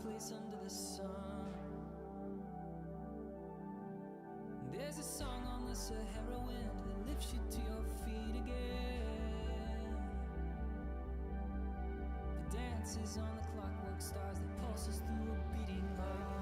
place under the sun. There's a song on the Sahara wind that lifts you to your feet again. The dances on the clockwork stars that pulses through a beating heart.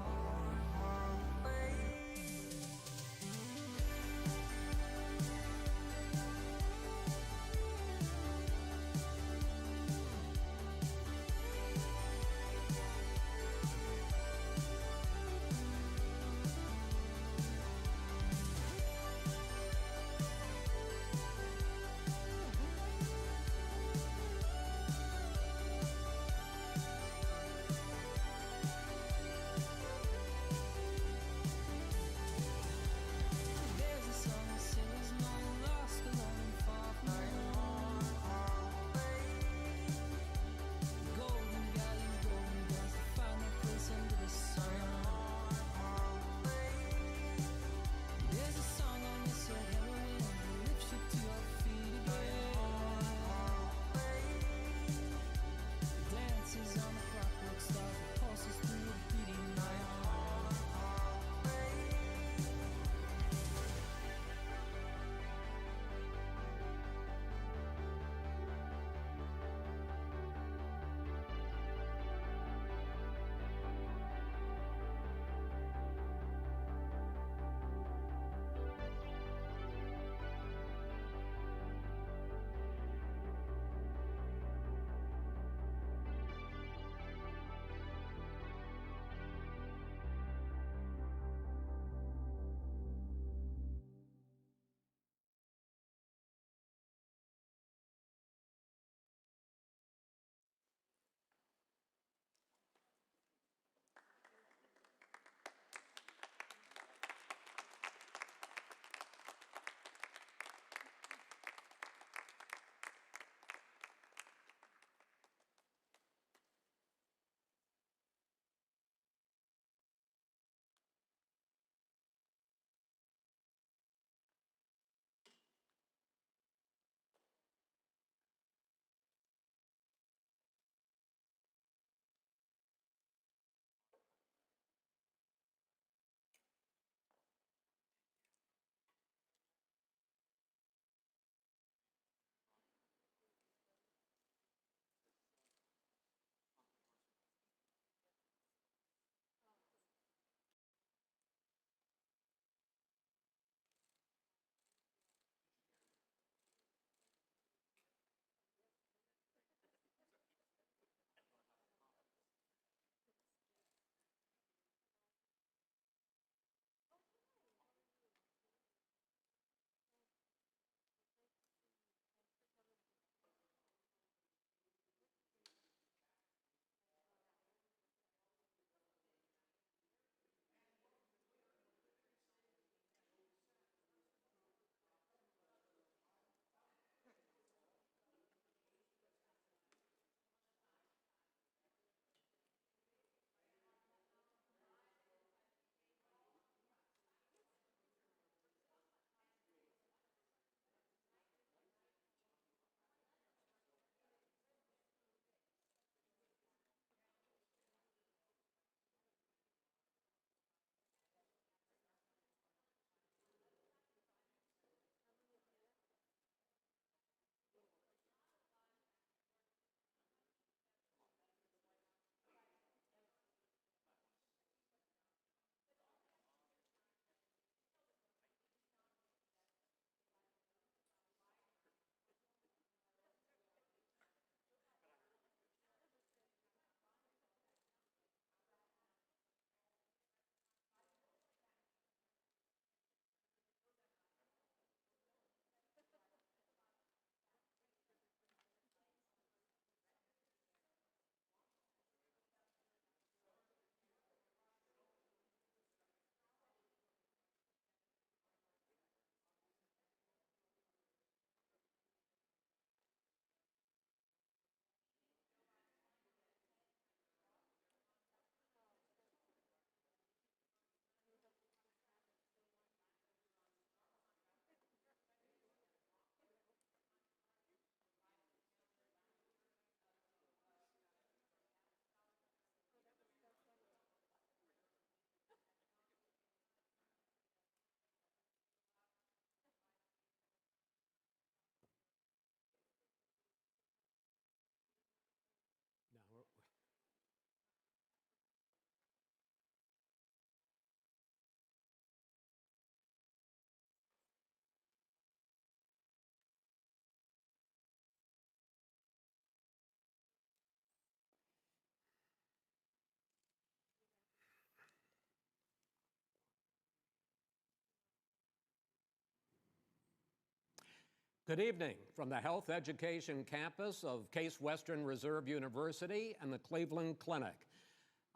Good evening from the Health Education campus of Case Western Reserve University and the Cleveland Clinic.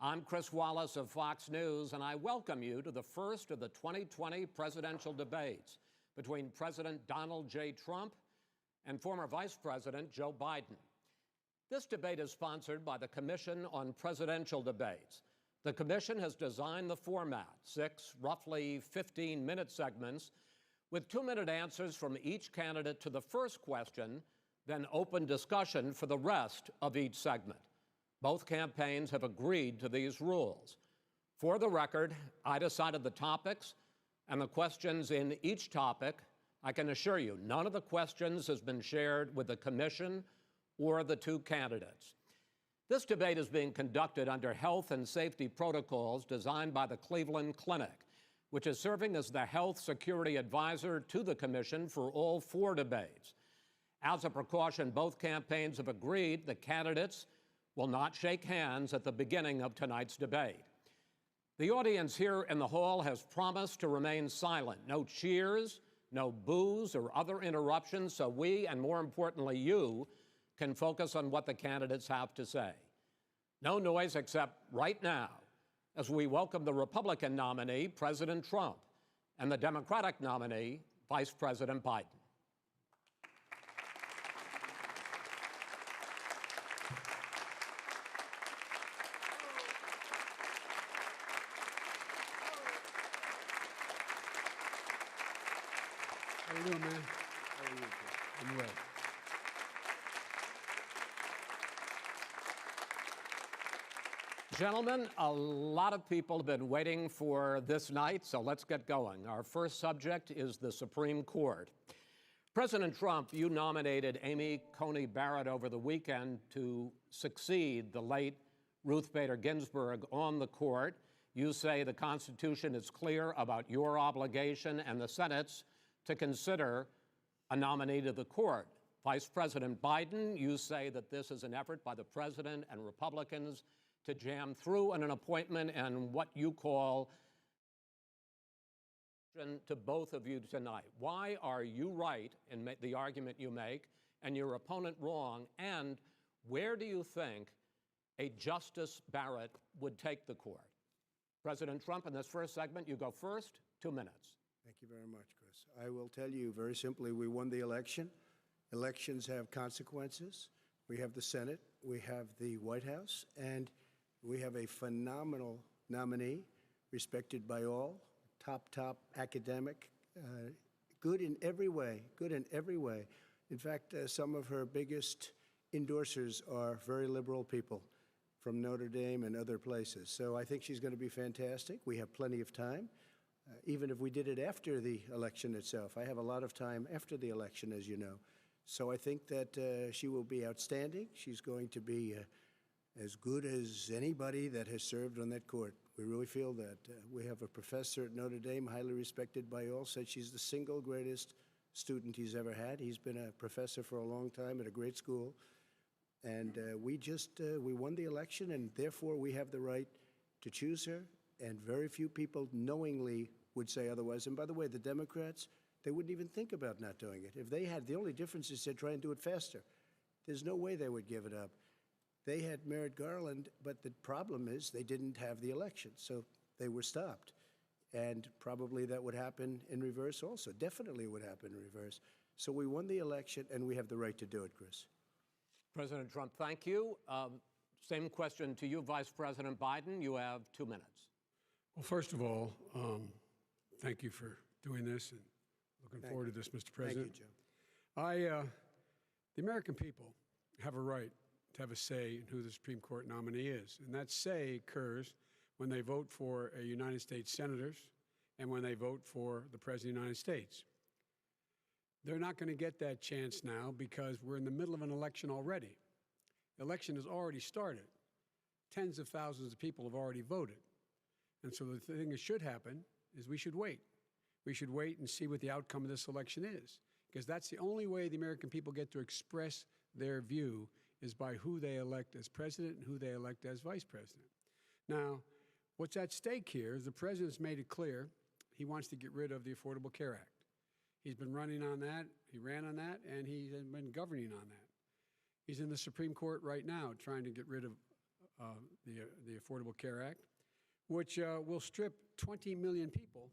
I'm Chris Wallace of Fox News, and I welcome you to the first of the 2020 presidential debates between President Donald J. Trump and former Vice President Joe Biden. This debate is sponsored by the Commission on Presidential Debates. The Commission has designed the format, 6 roughly 15-minute segments, with 2-minute answers from each candidate to the first question, then open discussion for the rest of each segment. Both campaigns have agreed to these rules. For the record, I decided the topics and the questions in each topic. I can assure you, none of the questions has been shared with the Commission or the two candidates. This debate is being conducted under health and safety protocols designed by the Cleveland Clinic, which is serving as the health security advisor to the Commission for all 4 debates. As a precaution, both campaigns have agreed the candidates will not shake hands at the beginning of tonight's debate. The audience here in the hall has promised to remain silent. No cheers, no boos or other interruptions, so we, and more importantly you, can focus on what the candidates have to say. No noise except right now, as we welcome the Republican nominee, President Trump, and the Democratic nominee, Vice President Biden. How you doing, man? How are you? I'm well. Gentlemen, a lot of people have been waiting for this night, so let's get going. Our first subject is the Supreme Court. President Trump, you nominated Amy Coney Barrett over the weekend to succeed the late Ruth Bader Ginsburg on the court. You say the Constitution is clear about your obligation and the Senate's to consider a nominee to the court. Vice President Biden, you say that this is an effort by the president and Republicans to jam through an appointment and what you call to both of you tonight. Why are you right in the argument you make and your opponent wrong? And where do you think a Justice Barrett would take the court? President Trump, in this first segment, you go first, 2 minutes. Thank you very much, Chris. I will tell you very simply, we won the election. Elections have consequences. We have the Senate, we have the White House, and we have a phenomenal nominee, respected by all, top academic, good in every way, In fact, some of her biggest endorsers are very liberal people from Notre Dame and other places. So I think she's going to be fantastic. We have plenty of time, even if we did it after the election itself. I have a lot of time after the election, as you know. So I think that she will be outstanding. She's going to be as good as anybody that has served on that court. We really feel that. We have a professor at Notre Dame, highly respected by all, said she's the single greatest student he's ever had. He's been a professor for a long time at a great school. And we won the election, and therefore we have the right to choose her. And very few people knowingly would say otherwise. And by the way, the Democrats, they wouldn't even think about not doing it. If they had, the only difference is they'd try and do it faster. There's no way they would give it up. They had Merrick Garland, but the problem is they didn't have the election, so they were stopped. And probably that would happen in reverse also. Definitely would happen in reverse. So we won the election, and we have the right to do it, Chris. President Trump, thank you. Same question to you, Vice President Biden. You have 2 minutes. Well, first of all, thank you for doing this, and looking forward to this, Mr. President. Thank you, Joe. The American people have a right to have a say in who the Supreme Court nominee is. And that say occurs when they vote for United States senators and when they vote for the President of the United States. They're not going to get that chance now because we're in the middle of an election already. The election has already started. Tens of thousands of people have already voted. And so the thing that should happen is we should wait. We should wait and see what the outcome of this election is, because that's the only way the American people get to express their view is by who they elect as president and who they elect as vice president. Now, what's at stake here is the president's made it clear he wants to get rid of the Affordable Care Act. He's been running on that. He ran on that, and he's been governing on that. He's in the Supreme Court right now trying to get rid of the Affordable Care Act, which will strip 20 million people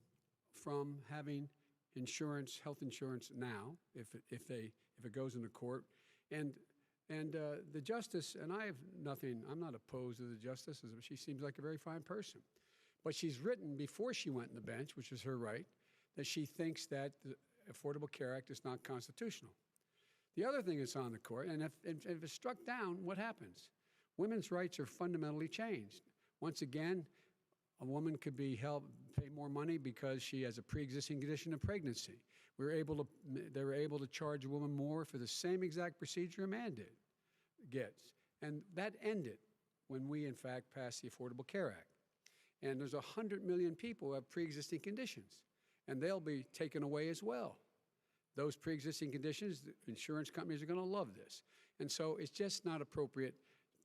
from having insurance, health insurance now, if it goes into court. And the justice, and I'm not opposed to the justice. She seems like a very fine person. But she's written before she went on the bench, which is her right, that she thinks that the Affordable Care Act is not constitutional. The other thing that's on the court, and if it's struck down, what happens? Women's rights are fundamentally changed. Once again, a woman could be pay more money because she has a pre-existing condition of pregnancy. They were able to charge a woman more for the same exact procedure a man gets. And that ended when we, in fact, passed the Affordable Care Act. And there's 100 million people who have pre-existing conditions, and they'll be taken away as well. Those pre-existing conditions, the insurance companies are going to love this. And so it's just not appropriate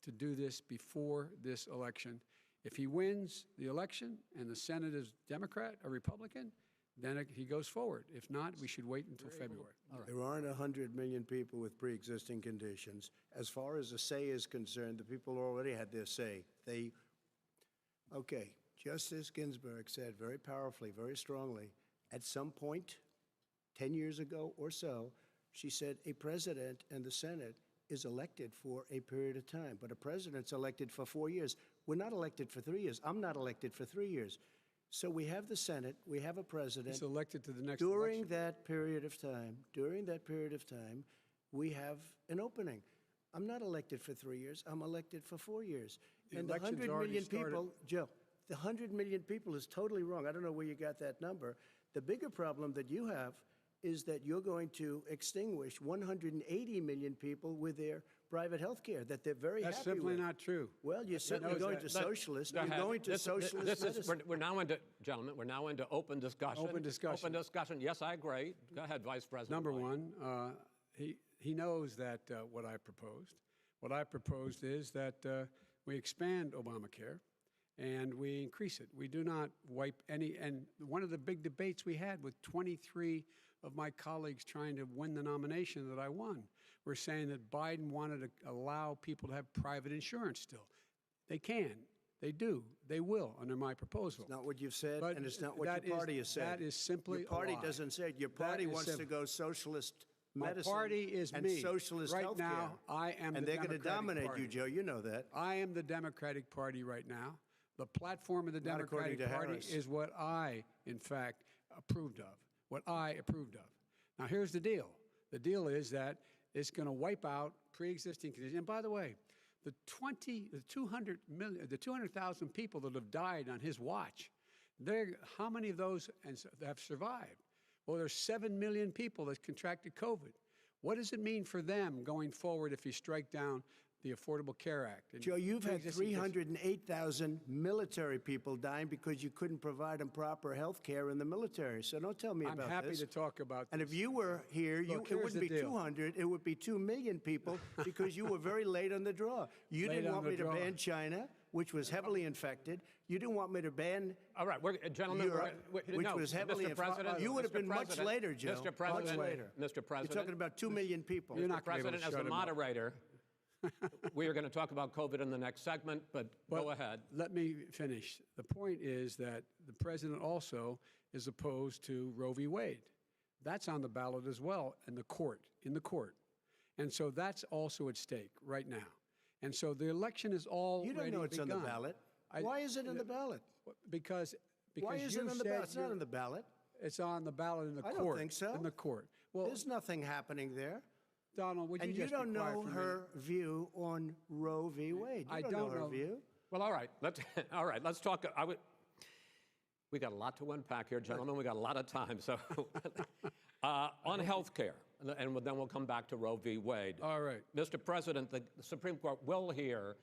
to do this before this election. If he wins the election and the Senate is Democrat or Republican, then he goes forward. If not, we should wait until February. All right. There aren't 100 million people with pre-existing conditions. As far as the say is concerned, the people already had their say. Okay, Justice Ginsburg said very powerfully, very strongly, at some point, 10 years ago or so, she said a president and the Senate is elected for a period of time, but a president's elected for 4 years. We're not elected for 3 years. I'm not elected for 3 years. So we have the Senate, we have a president. He's elected to the next during election. that period of time, we have an opening. I'm not elected for 3 years. I'm elected for 4 years. And the 100 million people, Joe, the 100 million people is totally wrong. I don't know where you got that number. The bigger problem that you have is that you're going to extinguish 180 million people with their private health care that they're very That's happy simply with. not true. Well, you're certainly going to socialist. Go You're ahead. going to socialist medicine. We're now into, gentlemen, we're now into open discussion. Open discussion. Open discussion. Yes, I agree. Go ahead, Vice President. Number White. one, he knows that what I proposed. What I proposed is that we expand Obamacare and we increase it. We do not wipe any, and one of the big debates we had with 23 of my colleagues trying to win the nomination that I won were saying that Biden wanted to allow people to have private insurance still. They can. They do. They will under my proposal. It's not what you've said, But and it's not what that your is- party has said. that is simply Your party a lie. doesn't say it. Your party That is wants to simple. go socialist My medicine party is and me. socialist Right healthcare. now, I am and the they're going to Democratic dominate Party. you, Joe. You know that. I am the Democratic Party right now. The platform of the Not according Democratic to Party Harris. is what I, in fact, approved of. What I approved of. Now, here's the deal. The deal is that it's going to wipe out pre-existing conditions. And by the way, the 200,000 people that have died on his watch, how many of those have survived? Well, there's 7 million people that contracted COVID. What does it mean for them going forward if you strike down the Affordable Care Act? And Joe, you've had pre-existing conditions? 308,000 military people dying because you couldn't provide them proper health care in the military. So don't tell me I'm about happy this. to talk about And this. if you were here, Look, it here's wouldn't the be deal. 200, it would be 2 million people because you were very late on the draw. You Late didn't on want the me to draw. ban China, which was heavily infected. You didn't want me to ban All right, gentlemen, Europe, which no, was heavily Mr. President, You would have Mr. been much President, later, Joe. Mr. President, much later. Mr. You're President, talking about 2 million people. You're Mr. not gonna be able to President, as shut the him up. moderator, we are going to talk about COVID in the next segment, but go ahead. Let me finish. The point is that the president also is opposed to Roe v. Wade. That's on the ballot as well in the court. And so that's also at stake right now. And so the election is already You don't know it's on the begun. ballot. I- Why is it on the ballot? Because Why is you it on the said ballot? It's not you're- on the ballot. It's on the ballot in the I court. don't think so. In the court. Well, There's nothing happening there. Donald, would you And just you don't be quiet know for a her minute? view on Roe v. Wade. You I don't don't know her know. view. Well, all right, let's talk. We got a lot to unpack here, gentlemen. We got a lot of time. So on health care, and then we'll come back to Roe v. Wade. All right. Mr. President, the Supreme Court will hear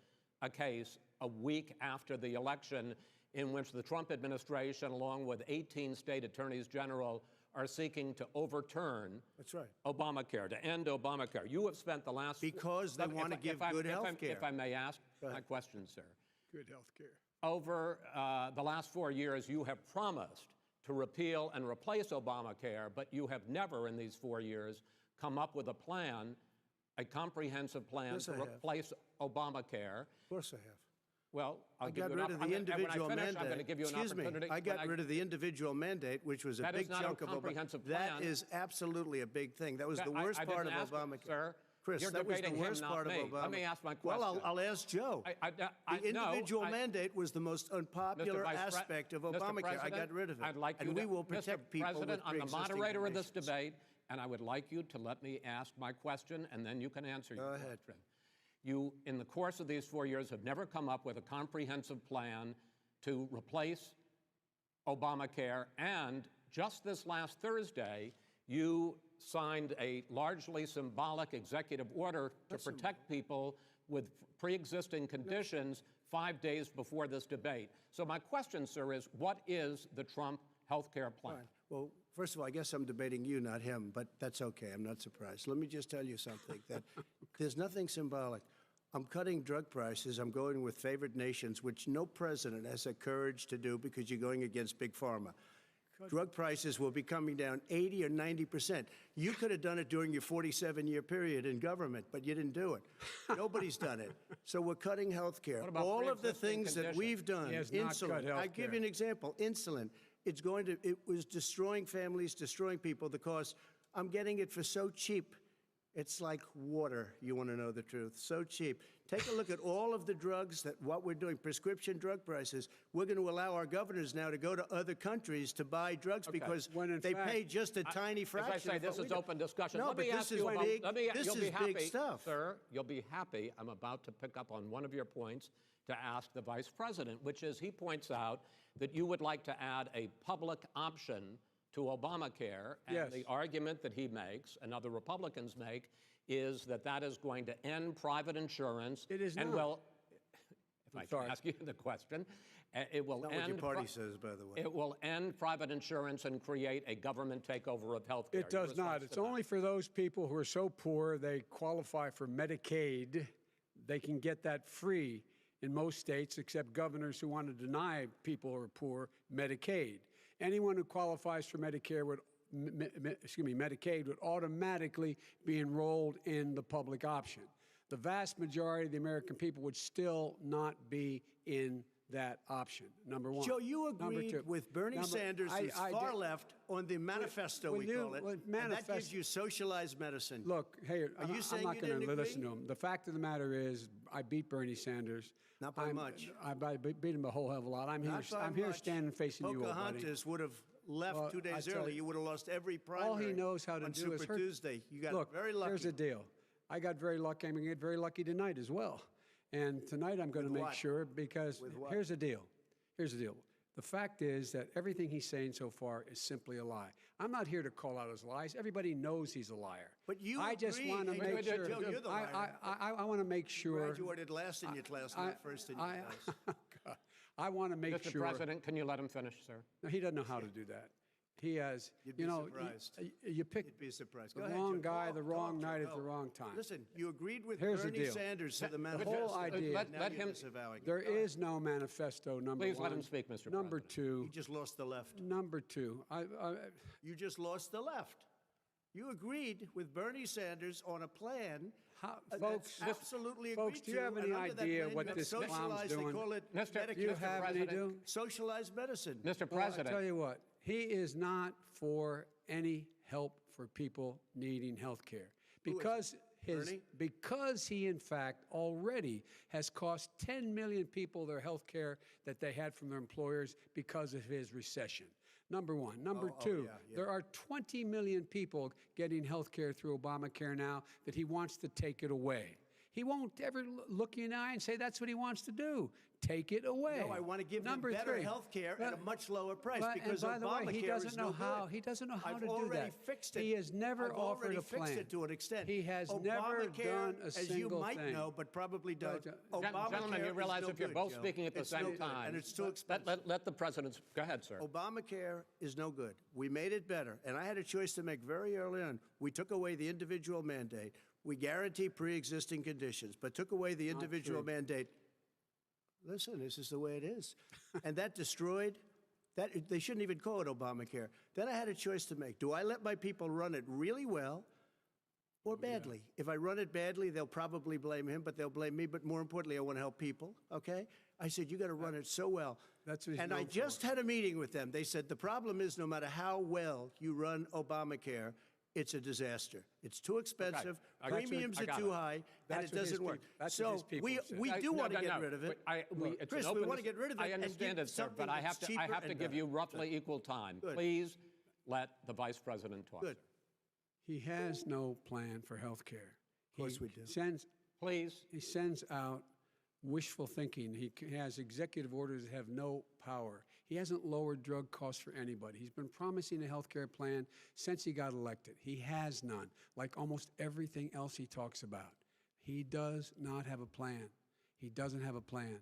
a case a week after the election in which the Trump administration, along with 18 state attorneys general, are seeking to overturn That's right. Obamacare, to end Obamacare. You have spent the last... Because they want to give good health care. If I may ask Go my ahead. question, sir. Good health care. Over the last 4 years, you have promised to repeal and replace Obamacare, but you have never in these 4 years come up with a plan, a comprehensive plan to replace Obamacare. Of course I have. Well, I'll I give got you rid of the individual mandate. I'm going to give you an Excuse opportunity. me. I got rid of the individual mandate, which was a big chunk of Obamacare. That is not a comprehensive plan. That is absolutely a big thing. That was the worst part of Obamacare. Sir, Chris, you're that was the debating worst him, part not of me. Obamacare. Let me ask my question. Well, I'll ask Joe. The individual mandate was the most unpopular aspect of Obamacare. I got rid of it. I'd like you and to, we will protect people with President, I'm the pre-existing moderator of this conditions. debate, and I would like you to let me ask my question, and then you can answer your question. You, in the course of these 4 years, have never come up with a comprehensive plan to replace Obamacare, and just this last Thursday, you signed a largely symbolic executive order to protect people with pre-existing conditions 5 days before this debate. So my question, sir, is what is the Trump health care plan? Fine. Well, first of all, I guess I'm debating you, not him, but that's okay. I'm not surprised. Let me just tell you something, that there's nothing symbolic. I'm cutting drug prices. I'm going with favored nations, which no president has the courage to do because you're going against Big Pharma. Drug prices will be coming down 80 or 90%. You could have done it during your 47-year period in government, but you didn't do it. Nobody's done it. So we're cutting health care. All of the things that we've done, insulin. I give you an example, insulin. It was destroying families, destroying people. The cost, I'm getting it for so cheap. It's like water, you want to know the truth. So cheap. Take a look at all of the drugs what we're doing, prescription drug prices. We're going to allow our governors now to go to other countries to buy drugs because they pay just a tiny fraction. As I say, this is open discussion. No, let me but ask this you is about, big, this you'll is be happy, big stuff. Sir, you'll be happy. I'm about to pick up on one of your points to ask the Vice President, which is he points out that you would like to add a public option to Obamacare. And the argument that he makes and other Republicans make is that that is going to end private insurance. It is and not. Well, if I can ask you the question, it will Not end. what your party says, by the way. It will end private insurance and create a government takeover of health care. It does not. It's only for those people who are so poor they qualify for Medicaid. They can get that free in most states, except governors who want to deny people who are poor Medicaid. Anyone who qualifies for Medicare would Medicaid would automatically be enrolled in the public option. The vast majority of the American people would still not be in that option, number one. Joe, you agreed with Bernie Sanders, who's far left, on the manifesto, we call it, and that gives you socialized medicine. Look, hey, Are you saying I'm not you going to didn't listen agree? to him. The fact of the matter is, I beat Bernie Sanders. Not by much. I beat him a whole hell of a lot. I'm here standing facing you, old buddy. Pocahontas would have left 2 days early. You would have lost every primary. All he knows how to do is Super Tuesday. You got very lucky. Here's the deal. I got very lucky. I'm going to get very lucky tonight as well. And tonight I'm going to make sure, because here's the deal. Here's the deal. The fact is that everything he's saying so far is simply a lie. I'm not here to call out his lies. Everybody knows he's a liar. But you I just agree, want to make sure. Joe, you're the liar. I want to make sure. Graduated last in your class, not first in your class. I want to make sure. Mr. President, can you let him finish, sir? No, he doesn't know how to do that. He has, You'd be surprised. You pick You'd be surprised. the Go ahead, wrong Joe. guy, Talk, the wrong Joe, night at go. the wrong time. Listen, you agreed with Here's the Bernie deal. Sanders to the The manifesto. whole idea. Now let you're him- disavowing it. There is no manifesto, number Please one. let him speak, Mr. Number President. two. You just lost the left. Number two. You just lost the left. You agreed with Bernie Sanders on a plan Folks, that's absolutely agreed folks, do you have to, any and under that idea plan, what you this have clown's socialized, doing? They call it Mr. Do you Medicare. have any President. Socialized medicine. Mr. Well, I President, tell you what, he is not for any help for people needing health care. Because he, in fact, already has cost 10 million people their health care that they had from their employers because of his recession. Number one. Number two, there are 20 million people getting health care through Obamacare now that he wants to take it away. He won't ever look you in the eye and say that's what he wants to do. Take it away. No, I want to give them better health care at a much lower price because and by the way, he Obamacare doesn't is know no how. good. He doesn't know how I've to do already that. fixed it. He has never I've offered already a plan. fixed it to an extent. He has never Obamacare, done a as you single might thing. know, but probably don't. gentlemen, you realize if you're both speaking at the same time, and it's too expensive. let the president. Go ahead, sir. Obamacare is no good. We made it better, and I had a choice to make very early on. We took away the individual mandate. We guarantee pre-existing conditions, but took away the individual mandate. Listen, this is the way it is. And that destroyed They shouldn't even call it Obamacare. Then I had a choice to make. Do I let my people run it really well or badly? If I run it badly, they'll probably blame him, but they'll blame me. But more importantly, I want to help people, okay? I said, you got to run it so well. That's what he's and I known just had a meeting with them. They said, the problem is no matter how well you run Obamacare, it's a disaster. It's too expensive, premiums are too high, and it doesn't work. So we do want to get rid of it. Chris, we want to get rid of it. I understand it, sir, but I have to give you roughly equal time. Good. Please let the Vice President talk. Good. He has no plan for health care. Of course we do. He sends out wishful thinking. He has executive orders that have no power. He hasn't lowered drug costs for anybody. He's been promising a health care plan since he got elected. He has none, like almost everything else he talks about. He does not have a plan. He doesn't have a plan.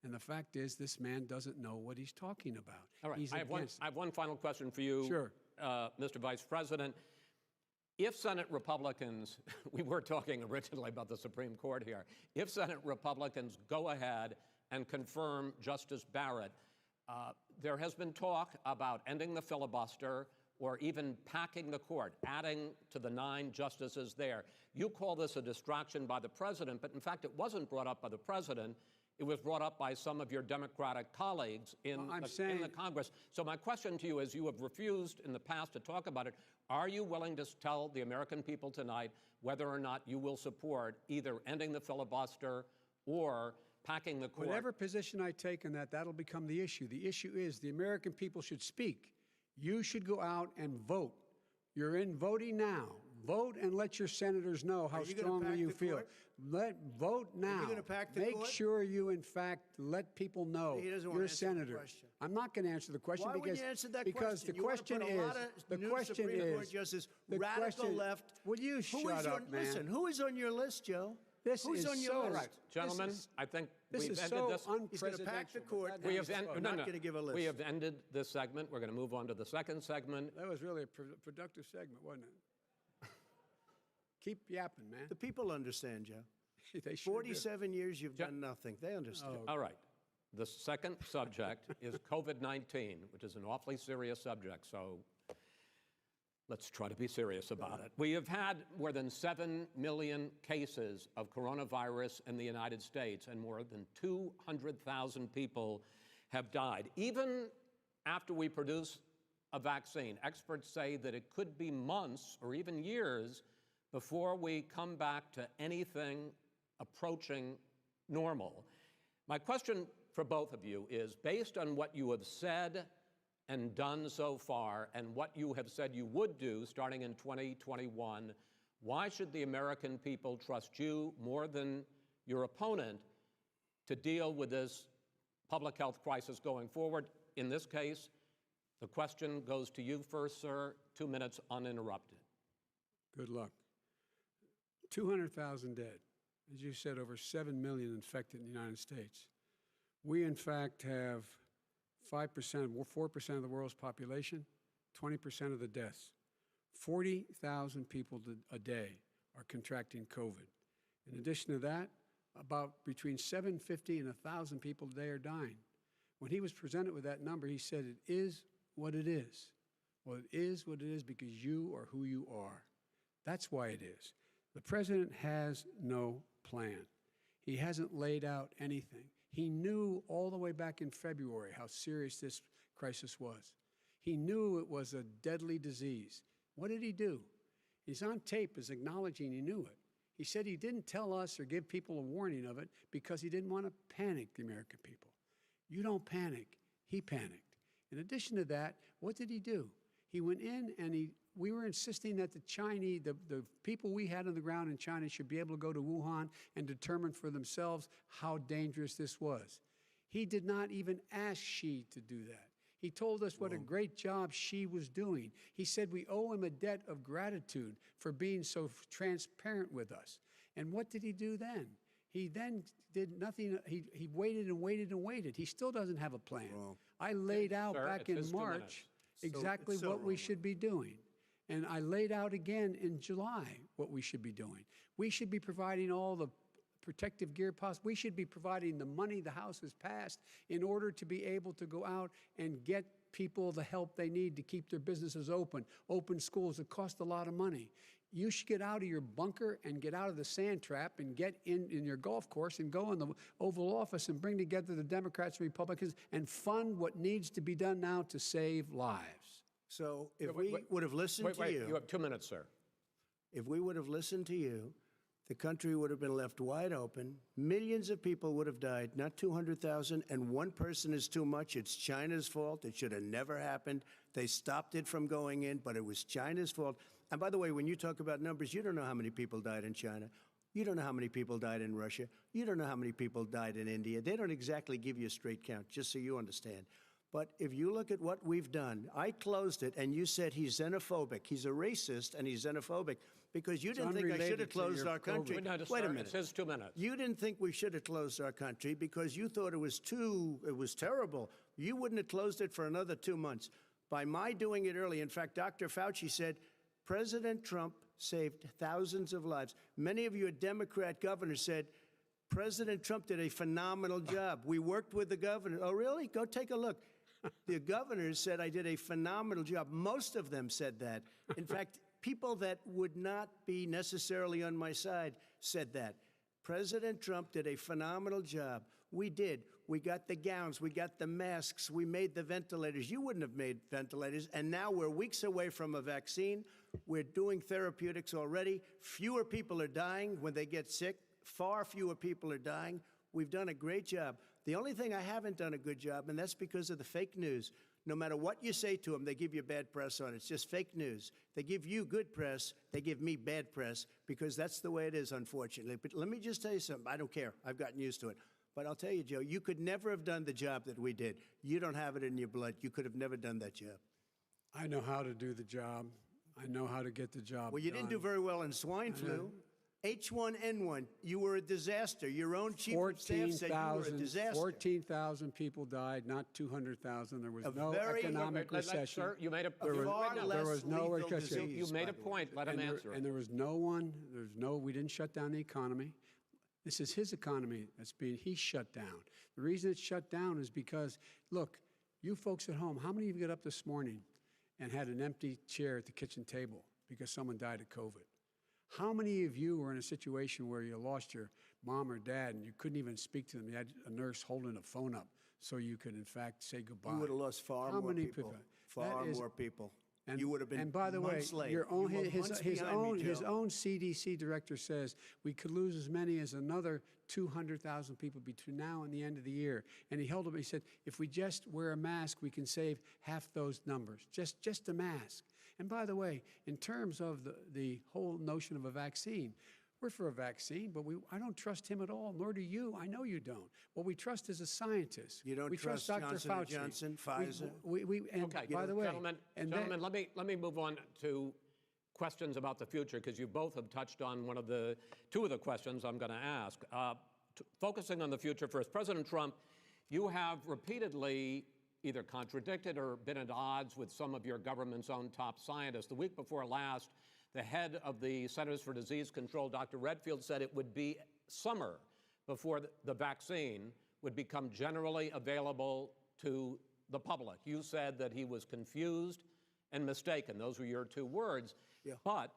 And the fact is, this man doesn't know what he's talking about. All right, I have one final question for you, sure. Mr. Vice President. If Senate Republicans, we were talking originally about the Supreme Court here, if Senate Republicans go ahead and confirm Justice Barrett, there has been talk about ending the filibuster or even packing the court, adding to the 9 justices there. You call this a distraction by the president, but in fact it wasn't brought up by the president. It was brought up by some of your Democratic colleagues in the Congress. So my question to you is, you have refused in the past to talk about it. Are you willing to tell the American people tonight whether or not you will support either ending the filibuster or packing the court? Whatever position I take on that, that'll become the issue. The issue is the American people should speak. You should go out and vote. You're in voting now. Vote and let your senators know how strongly you feel. Vote now. Are you gonna pack the Make court? sure you, in fact, let people know He doesn't want you're a to answer the senator. question. I'm not going to answer the question Why because would you answer that because the You wanna question put a is lot of the new question Supreme is Court justice, the radical question, left. Will you shut up, man? Listen, who is on your list, Joe? This Who's is on your so list? Right, gentlemen, I think This we've is ended so this. He's going to pack the unpresidential. court. but We that- have I'm not going to give a list. We have ended this segment. We're going to move on to the second segment. That was really a productive segment, wasn't it? Keep yapping, man. The people understand, Joe. They sure do. 47 years you've done nothing. They understand. All right. The second subject is COVID-19, which is an awfully serious subject, so let's try to be serious about it. We have had more than 7 million cases of coronavirus in the United States, and more than 200,000 people have died. Even after we produce a vaccine, experts say that it could be months or even years before we come back to anything approaching normal. My question for both of you is, based on what you have said and done so far and what you have said you would do starting in 2021, why should the American people trust you more than your opponent to deal with this public health crisis going forward? In this case, the question goes to you first, sir. 2 minutes uninterrupted. Good luck. 200,000 dead. As you said, over 7 million infected in the United States. We, in fact, have 5%, 4% of the world's population, 20% of the deaths. 40,000 people a day are contracting COVID. In addition to that, about between 750 and 1,000 people a day are dying. When he was presented with that number, he said, it is what it is. Well, it is what it is because you are who you are. That's why it is. The president has no plan. He hasn't laid out anything. He knew all the way back in February how serious this crisis was. He knew it was a deadly disease. What did he do? He's on tape as acknowledging he knew it. He said he didn't tell us or give people a warning of it because he didn't want to panic the American people. You don't panic. He panicked. In addition to that, what did he do? He went in and we were insisting that the Chinese, the people we had on the ground in China should be able to go to Wuhan and determine for themselves how dangerous this was. He did not even ask Xi to do that. He told us what a great job Xi was doing. He said we owe him a debt of gratitude for being so transparent with us. And what did he do then? He then did nothing. He waited and waited and waited. He still doesn't have a plan. I laid out back in March exactly what we should be doing. And I laid out again in July what we should be doing. We should be providing all the protective gear possible. We should be providing the money the House has passed in order to be able to go out and get people the help they need to keep their businesses open schools. It costs a lot of money. You should get out of your bunker and get out of the sand trap and get in your golf course and go in the Oval Office and bring together the Democrats and Republicans and fund what needs to be done now to save lives. So if we would have listened to you... You have 2 minutes, sir. If we would have listened to you, the country would have been left wide open. Millions of people would have died, not 200,000, and one person is too much. It's China's fault. It should have never happened. They stopped it from going in, but it was China's fault. And by the way, when you talk about numbers, you don't know how many people died in China. You don't know how many people died in Russia. You don't know how many people died in India. They don't exactly give you a straight count, just so you understand. But if you look at what we've done, I closed it, and you said he's xenophobic. He's a racist, and he's xenophobic because you didn't think I should have closed our country. Wait a minute. It says 2 minutes. You didn't think we should have closed our country because you thought it was terrible. You wouldn't have closed it for another 2 months. By my doing it early, in fact, Dr. Fauci said, President Trump saved thousands of lives. Many of your Democrat governors said, President Trump did a phenomenal job. We worked with the governor. Oh, really? Go take a look. The governors said I did a phenomenal job. Most of them said that. In fact, people that would not be necessarily on my side said that. President Trump did a phenomenal job. We did. We got the gowns. We got the masks. We made the ventilators. You wouldn't have made ventilators. And now we're weeks away from a vaccine. We're doing therapeutics already. Fewer people are dying when they get sick. Far fewer people are dying. We've done a great job. The only thing I haven't done a good job, and that's because of the fake news. No matter what you say to them, they give you bad press on it. It's just fake news. They give you good press. They give me bad press because that's the way it is, unfortunately. But let me just tell you something. I don't care. I've gotten used to it. But I'll tell you, Joe, you could never have done the job that we did. You don't have it in your blood. You could have never done that job. I know how to do the job. I know how to get the job Well, you done. didn't do very well in swine flu. H1N1, you were a disaster. Your own chief of staff said you were a disaster. 14,000 people died, not 200,000. There was no very- economic recession. Sir, you made a There was no lethal recession. disease, You made by a the way. point. Let him answer. And there was we didn't shut down the economy. This is his economy he's shut down. The reason it's shut down is because, look, you folks at home, how many of you got up this morning and had an empty chair at the kitchen table because someone died of COVID? How many of you were in a situation where you lost your mom or dad and you couldn't even speak to them? You had a nurse holding a phone up so you could, in fact, say goodbye. You would have lost far more people. Far more people. And, you would have been and by the way, months late. your own, You were his months behind me, his Joe. own CDC director says we could lose as many as another 200,000 people between now and the end of the year. And he held up. He said, if we just wear a mask, we can save half those numbers. Just a mask. And by the way, in terms of the whole notion of a vaccine, we're for a vaccine, but I don't trust him at all, nor do you. I know you don't. What we trust is a scientist. You don't we trust Dr. Johnson Fauci. & Johnson, Pfizer? And Okay, by the way, gentlemen, let me move on to questions about the future because you both have touched on two of the questions I'm going to ask. Focusing on the future first, President Trump, you have repeatedly either contradicted or been at odds with some of your government's own top scientists. The week before last, the head of the Centers for Disease Control, Dr. Redfield, said it would be summer before the vaccine would become generally available to the public. You said that he was confused and mistaken. Those were your two words. Yeah. But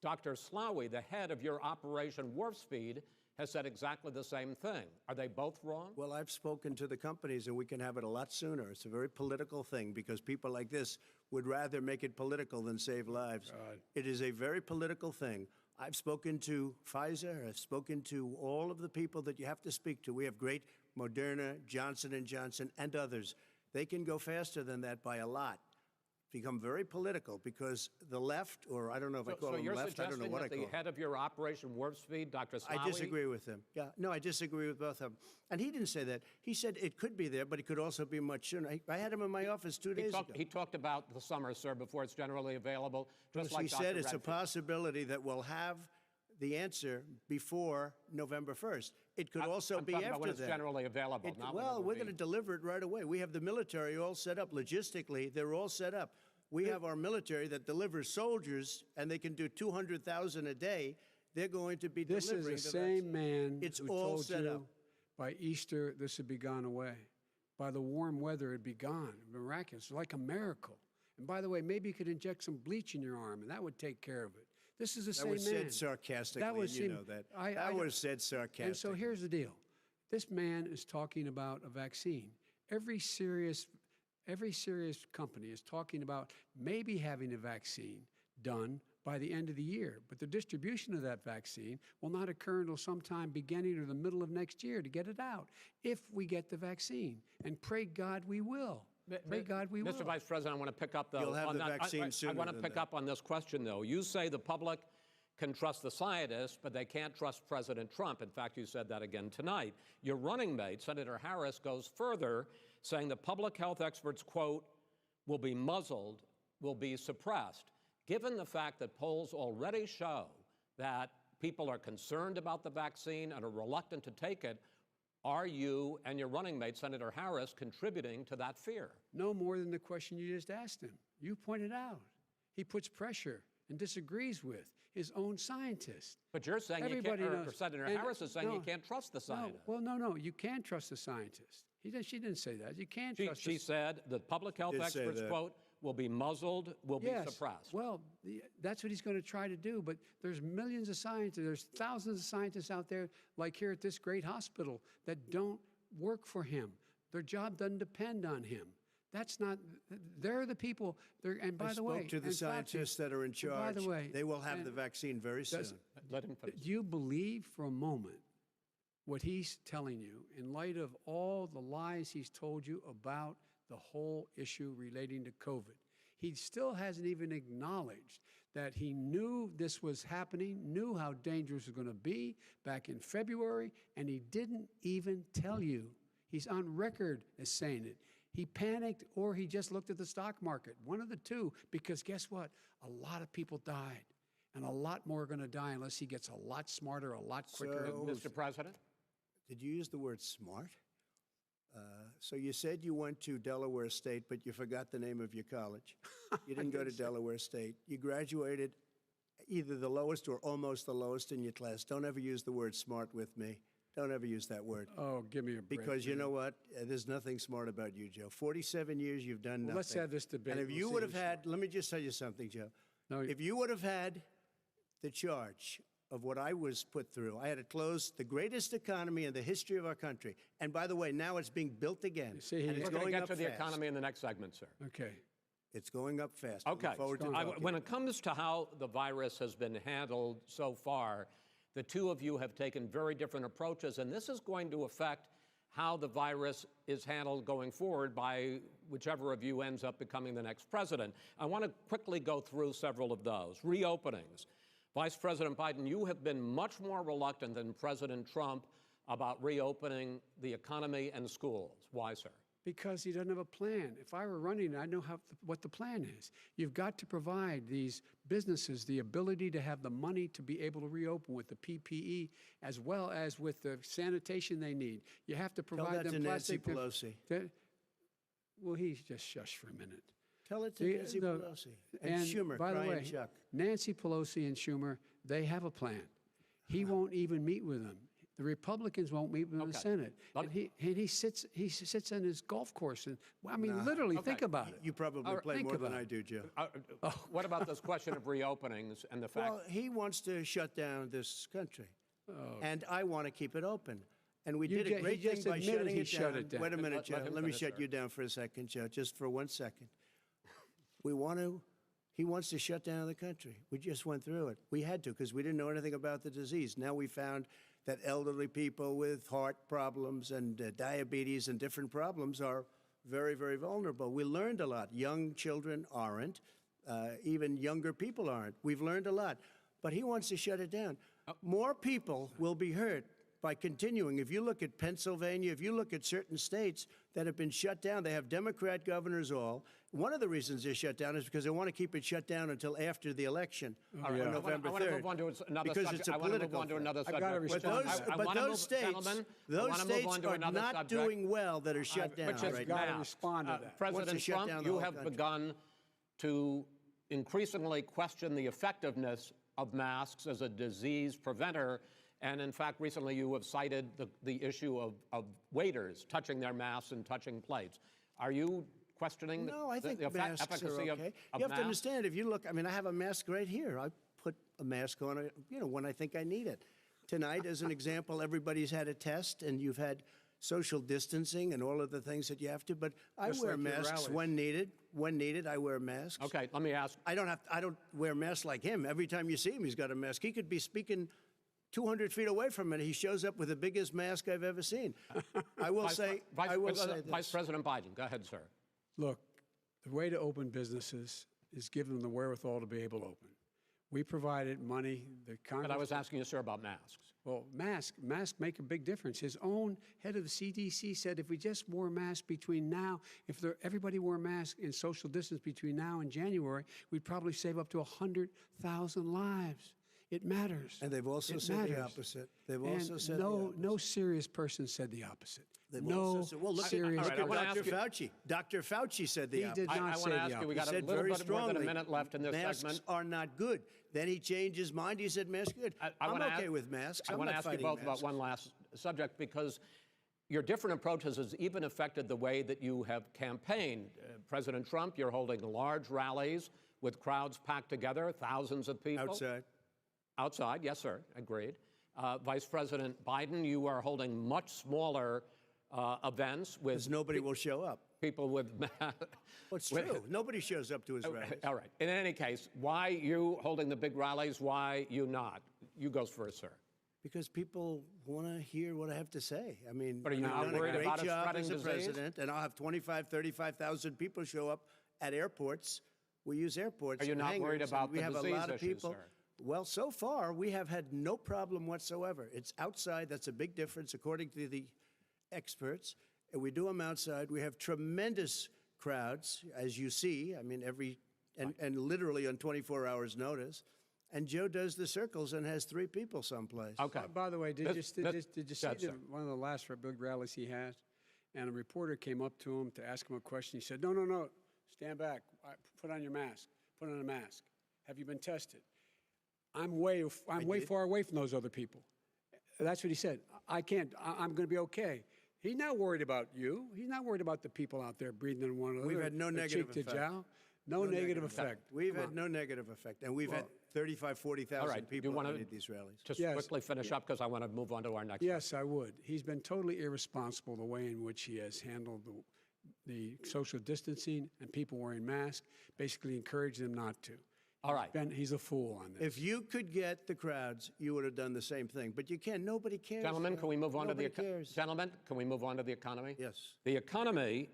Dr. Slaoui, the head of your Operation Warp Speed, has said exactly the same thing. Are they both wrong? Well, I've spoken to the companies, and we can have it a lot sooner. It's a very political thing because people like this would rather make it political than save lives. It is a very political thing. I've spoken to Pfizer. I've spoken to all of the people that you have to speak to. We have great Moderna, Johnson & Johnson, and others. They can go faster than that by a lot. Become very political because the left, or I don't know if I call them left, I don't know what I call them. So you're suggesting that the head of your Operation Warp Speed, Dr. Slaoui... I disagree with him. Yeah, no, I disagree with both of them. And he didn't say that. He said it could be there, but it could also be much sooner. I had him in my office 2 days ago. He talked about the summer, sir, before it's generally available, just like He Dr. said it's a Redfield. possibility that we'll have the answer before November 1st. It could also I'm be talking after about when it's that. generally available, not when it Well, will we're be. going to deliver it right away. We have the military all set up. Logistically, they're all set up. We have our military that delivers soldiers, and they can do 200,000 a day. They're going to be this delivering is the the same vaccine. man It's who all told set you up. by Easter this would be gone away. by the warm weather, it'd be gone. Miraculous, like a miracle. And by the way, maybe you could inject some bleach in your arm, and that would take care of it. This is the same man. That was said sarcastically, and you know that. That was said sarcastically. And so here's the deal. This man is talking about a vaccine. Every serious company is talking about maybe having a vaccine done by the end of the year. But the distribution of that vaccine will not occur until sometime beginning or the middle of next year to get it out, if we get the vaccine. And pray God we will. Pray God we will. Mr. Vice President, I want to pick up, though. You'll have the vaccine sooner I want to pick up on this question, though. You say the public can trust the scientists, but they can't trust President Trump. In fact, you said that again tonight. Your running mate, Senator Harris, goes further, saying the public health experts, quote, will be muzzled, will be suppressed. Given the fact that polls already show that people are concerned about the vaccine and are reluctant to take it, are you and your running mate, Senator Harris, contributing to that fear? No more than the question you just asked him. You pointed out. He puts pressure and disagrees with his own scientists. But you're saying Everybody you can't, knows. or Senator Harris is saying you can't trust the scientists. No, you can trust the scientists. She didn't say that. You can't trust She said the public health experts, quote, will be muzzled, will be suppressed. Well, that's what he's going to try to do, but there's millions of scientists, there's thousands of scientists out there, like here at this great hospital, that don't work for him. Their job doesn't depend on him. That's not, they're the people, and by the way— I spoke to the scientists that are in charge. By the way— they will have the vaccine very soon. Let him finish. Do you believe for a moment what he's telling you in light of all the lies he's told you about the whole issue relating to COVID? He still hasn't even acknowledged that he knew this was happening, knew how dangerous it was going to be back in February, and he didn't even tell you. He's on record as saying it. He panicked, or he just looked at the stock market, one of the two, because guess what? A lot of people died, and a lot more are going to die unless he gets a lot smarter, a lot quicker. Mr. President? Did you use the word smart? So you said you went to Delaware State, but you forgot the name of your college. You didn't go to Delaware State. You graduated either the lowest or almost the lowest in your class. Don't ever use the word smart with me. Don't ever use that word. Oh, give me a break. Because you know what? There's nothing smart about you, Joe. 47 years you've done nothing. Let's have this debate. And if you would have had, let me just tell you something, Joe. No, if you would have had the charge of what I was put through, I had to close the greatest economy in the history of our country. And by the way, now it's being built again. We're going to get to the economy in the next segment, sir. Okay. It's going up fast. Okay. When it comes to how the virus has been handled so far, the two of you have taken very different approaches, and this is going to affect how the virus is handled going forward by whichever of you ends up becoming the next president. I want to quickly go through several of those. Reopenings. Vice President Biden, you have been much more reluctant than President Trump about reopening the economy and schools. Why, sir? Because he doesn't have a plan. If I were running, I know what the plan is. You've got to provide these businesses the ability to have the money to be able to reopen with the PPE as well as with the sanitation they need. You have to provide them plastic. Tell that to Nancy Pelosi. Well, he's just shush for a minute. Tell it to Nancy Pelosi. And Schumer, by the way, Chuck. Nancy Pelosi and Schumer, they have a plan. He won't even meet with them. The Republicans won't meet with the Senate. And he sits on his golf course. And I mean, literally, think about it. You probably play more than I do, Joe. What about this question of reopenings and the fact— Well, he wants to shut down this country. And I want to keep it open. And we did a great thing by shutting it down. Wait a minute, Joe. Let me shut you down for a second, Joe, just for 1 second. He wants to shut down the country. We just went through it. We had to because we didn't know anything about the disease. Now we found that elderly people with heart problems and diabetes and different problems are very, very vulnerable. We learned a lot. Young children aren't. Even younger people aren't. We've learned a lot. But he wants to shut it down. More people will be hurt by continuing. If you look at Pennsylvania, if you look at certain states that have been shut down, they have Democrat governors all. One of the reasons they're shut down is because they want to keep it shut down until after the election on November 3rd. I want to move on to another because subject. it's a political those states are not doing well that are shut down right now. Respond to that. President Trump, you have begun to increasingly question the effectiveness of masks as a disease preventer, And in fact, recently you have cited the issue of waiters touching their masks and touching plates. Are you questioning No, I think the masks efficacy are okay. of You have to masks? understand, if you look, I mean, I have a mask right here. I put a mask on, when I think I need it. Tonight, as an example, everybody's had a test, and you've had social distancing and all of the things that you have to, but I Just wear like your masks rallies. when needed. When needed, I wear masks. Okay, let me ask. I don't wear masks like him. Every time you see him, he's got a mask. He could be speaking 200 feet away from it. He shows up with the biggest mask I've ever seen. I will say this. Vice President Biden, go ahead, sir. Look, the way to open businesses is give them the wherewithal to be able to open. We provided money. The Congress. But I was asking you, sir, about masks. Well, masks make a big difference. His own head of the CDC said if we just wore masks between now, everybody wore masks in social distance between now and January, we'd probably save up to 100,000 lives. It matters. And they've also said the opposite. They've also said the opposite. No serious person said the opposite. They've No also said, well, look serious at I wanna Dr. ask you- Fauci. Dr. Fauci said the He opposite. did not I want say to the ask you, we opposite. got a Said little very bit more than a strongly, minute left in this masks segment. are not good. Then he changed his mind. He said masks are good. I'm wanna okay ask- with masks. I I'm want to not ask you fighting both about masks. one last subject, because your different approaches has even affected the way that you have campaigned. President Trump, you're holding large rallies with crowds packed together, thousands of people. Outside. Outside, yes, sir, agreed. Vice President Biden, you are holding much smaller events with Because nobody will show up. people with Well, it's true. Nobody shows up to his rallies. All right. In any case, why you holding the big rallies? Why you not? You go first, sir. Because people want to hear what I have to say. I mean, But are you I've not done a worried great about it job spreading as a disease? president, and I'll have 35,000 people show up at airports. We use airports. Are you for not worried hangars, about and we the have a disease lot of issues, people. sir? Well, so far we have had no problem whatsoever. It's outside. That's a big difference, according to the experts. And we do them outside. We have tremendous crowds, as you see. I mean, and literally on 24 hours' notice. And Joe does the circles and has 3 people someplace. Okay. By the way, did you see Yes, sir. one of the last big rallies he had? And a reporter came up to him to ask him a question. He said, no, stand back. Put on your mask. Put on a mask. Have you been tested? I'm way far away from those other people. That's what he said. I'm going to be okay. He's not worried about you. He's not worried about the people out there breathing in one another. We've had no negative cheek to effect. jowl. No negative effect. We've had no negative effect. And we've had 35,000, 40,000 All right. Do you people want at these rallies. Just Yes. quickly finish up, because I want to move on to our next. Yes, I would. He's been totally irresponsible the way in which he has handled the social distancing and people wearing masks, basically encouraged them not to. All right. He's a fool on this. If you could get the crowds, you would have done the same thing. But you can't. Nobody cares. Gentlemen, can we move on to the Nobody cares. Gentlemen, can we move on to the economy? Yes. The economy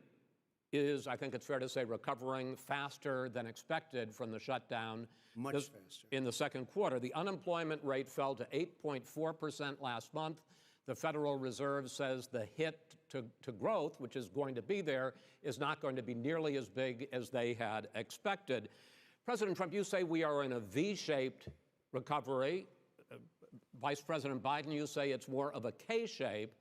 is, I think it's fair to say, recovering faster than expected from the shutdown. Much faster. In the second quarter, the unemployment rate fell to 8.4% last month. The Federal Reserve says the hit to growth, which is going to be there, is not going to be nearly as big as they had expected. President Trump, you say we are in a V-shaped recovery. Vice President Biden, you say it's more of a K-shape.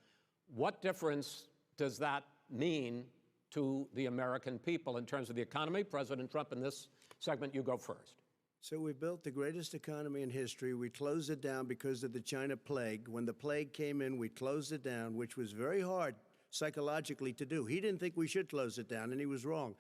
What difference does that mean to the American people in terms of the economy? President Trump, in this segment, you go first. So we built the greatest economy in history. We closed it down because of the China plague. When the plague came in, we closed it down, which was very hard psychologically to do. He didn't think we should close it down, and he was wrong.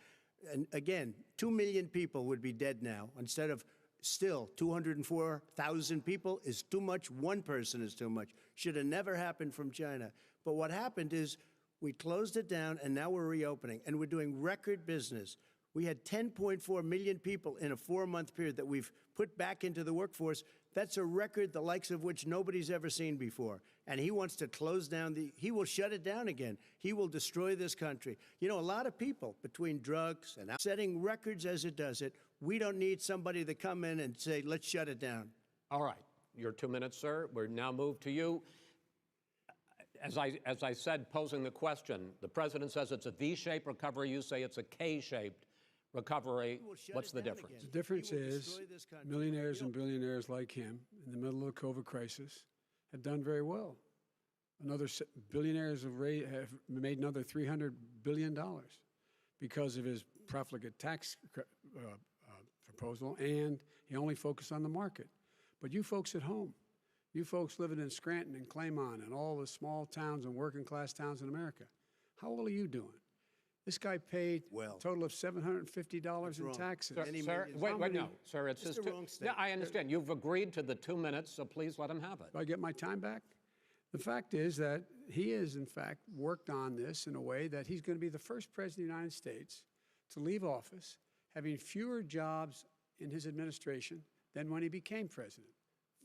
And again, 2 million people would be dead now instead of still 204,000 people is too much. 1 person is too much. Should have never happened from China. But what happened is we closed it down, and now we're reopening, and we're doing record business. We had 10.4 million people in a 4-month period that we've put back into the workforce. That's a record the likes of which nobody's ever seen before. And he wants to close down he will shut it down again. He will destroy this country. You know, a lot of people, between drugs and setting records as it does it, we don't need somebody to come in and say, let's shut it down. All right. Your 2 minutes, sir. We're now moved to you. As I said, posing the question, the president says it's a V-shaped recovery. You say it's a K-shaped recovery. What's the difference? The difference He will is destroy this country. millionaires and billionaires like him in the middle of the COVID crisis have done very well. Billionaires have made another $300 billion because of his profligate tax proposal, and he only focused on the market. But you folks at home, You folks living in Scranton and Claymont and all the small towns and working class towns in America, how well are you doing? This guy paid a total of $750 in taxes. Sir, wait, no, sir, it's just wrong yeah, statement. I understand. You've agreed to the 2 minutes, so please let him have it. Do I get my time back? The fact is that he has, in fact, worked on this in a way that he's going to be the first president of the United States to leave office having fewer jobs in his administration than when he became president.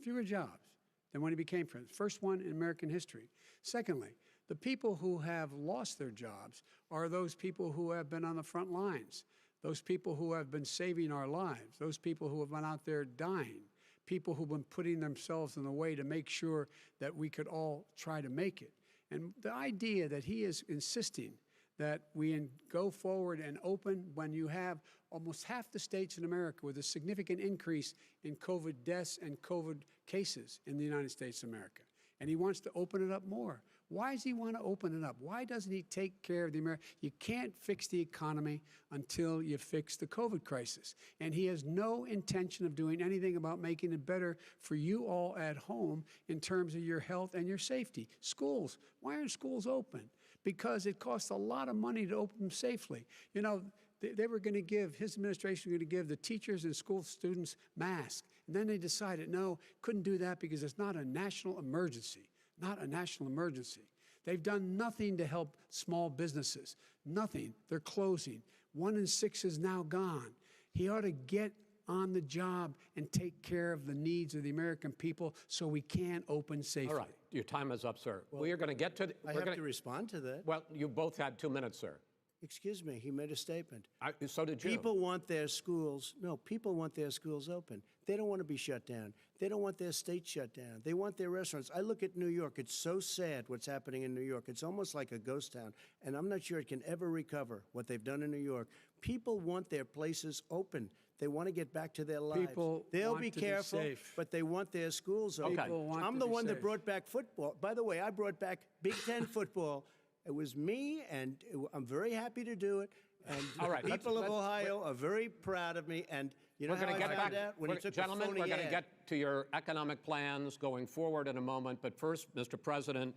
Fewer jobs than when he became president. First one in American history. Secondly, the people who have lost their jobs are those people who have been on the front lines, those people who have been saving our lives, those people who have been out there dying, people who've been putting themselves in the way to make sure that we could all try to make it. And the idea that he is insisting that we go forward and open when you have almost half the states in America with a significant increase in COVID deaths and COVID cases in the United States of America. And he wants to open it up more. Why does he want to open it up? Why doesn't he take care of the American? You can't fix the economy until you fix the COVID crisis. And he has no intention of doing anything about making it better for you all at home in terms of your health and your safety. Schools, why aren't schools open? Because it costs a lot of money to open them safely. You know, they were going to give, his administration was going to give the teachers and school students masks. And then they decided, no, couldn't do that because it's not a national emergency. Not a national emergency. They've done nothing to help small businesses. Nothing. They're closing. 1 in 6 is now gone. He ought to get on the job and take care of the needs of the American people so we can open safely. All right. Your time is up, sir. We are going to get to... I have to respond to that. Well, you both had 2 minutes, sir. Excuse me, he made a statement. So did you. People want their schools, people want their schools open. They don't want to be shut down. They don't want their state shut down. They want their restaurants. I look at New York. It's so sad what's happening in New York. It's almost like a ghost town, and I'm not sure it can ever recover what they've done in New York. People want their places open. They want to get back to their lives. They'll be careful, but they want their schools open. Okay. I'm the one that brought back football. By the way, I brought back Big Ten football. It was me, and I'm very happy to do it. And all right, the people of Ohio are very proud of me. And you know how I found out? When he took gentlemen, a phony we're going to ad. get to your economic plans going forward in a moment. But first, Mr. President,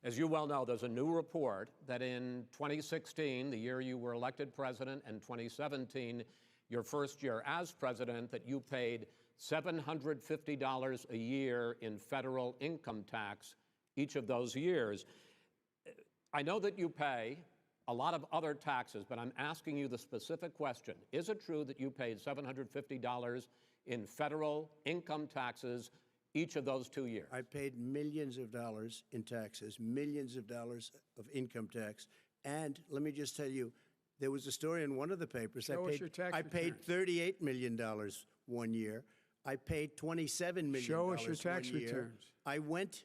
as you well know, there's a new report that in 2016, the year you were elected president, and 2017, your first year as president, that you paid $750 a year in federal income tax each of those years. I know that you pay a lot of other taxes, but I'm asking you the specific question. Is it true that you paid $750 in federal income taxes each of those 2 years? I paid millions of dollars in taxes, millions of dollars of income tax. And let me just tell you, there was a story in one of the papers. I paid $38 million 1 year. I paid $27 million Show us your tax 1 year. returns. I went...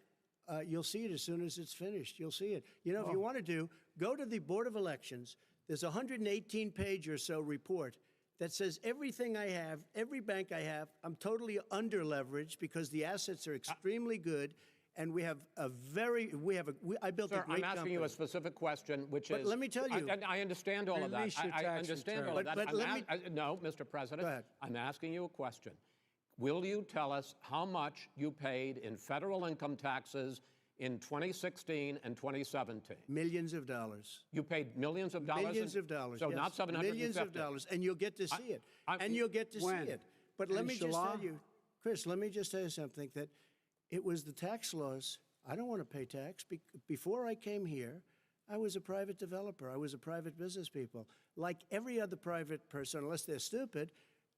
you'll see it as soon as it's finished. You'll see it. You know, if you want to go to the Board of Elections. There's a 118-page or so report that says everything I have, every bank I have, I'm totally under-leveraged because the assets are extremely good, and we have a very, I built a great company. I'm asking you a specific question, which is... But let me tell you... I understand all of that. I understand all of that. But no, Mr. President. Go ahead. I'm asking you a question. Will you tell us how much you paid in federal income taxes in 2016 and 2017? Millions of dollars. You paid millions of dollars? Millions of dollars, So yes. not 750? Millions of dollars, and you'll get to see it. You'll get to see it. But let me just tell you, Chris, let me just tell you something, that it was the tax laws. I don't want to pay tax. Before I came here, I was a private developer. I was a private business people. Like every other private person, unless they're stupid,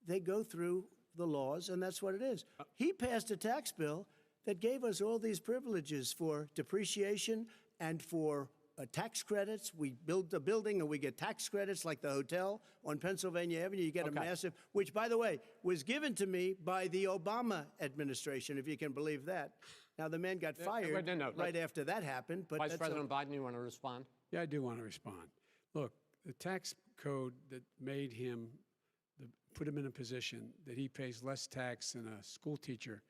they go through the laws, and that's what it is. He passed a tax bill that gave us all these privileges for depreciation and for tax credits. We build a building and we get tax credits, like the hotel on Pennsylvania Avenue. You get a massive, which, by the way, was given to me by the Obama administration, if you can believe that. Now, the man got fired right after that happened. But Vice President Biden, you want to respond? Yeah, I do want to respond. Look, the tax code that made him, put him in a position that he pays less tax than a school teacher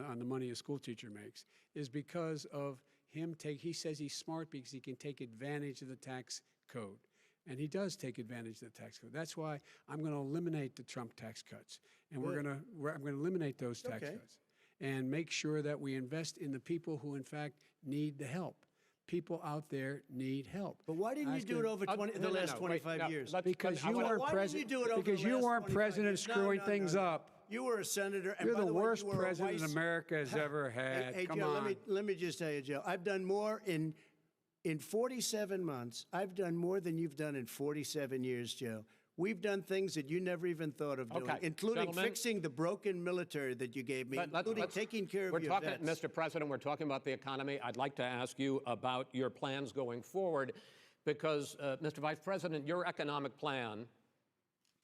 on the money a school teacher makes, is because of him he says he's smart because he can take advantage of the tax code. And he does take advantage of the tax code. That's why I'm going to eliminate the Trump tax cuts. And I'm going to eliminate those tax cuts. and make sure that we invest in the people who, in fact, need the help. People out there need help. But why didn't you do it over the last 25 years? Because you weren't president. Because you weren't president screwing things up. You were a senator. And You're by the way, worst you were a president vice- America has ever had. Hey, Come Joe, on. let me just tell you, Joe. I've done more in 47 months. I've done more than you've done in 47 years, Joe. We've done things that you never even thought of doing, including Gentlemen, fixing the broken military that you gave me, including taking care of your vets. Mr. President, we're talking about the economy. I'd like to ask you about your plans going forward because, Mr. Vice President, your economic plan,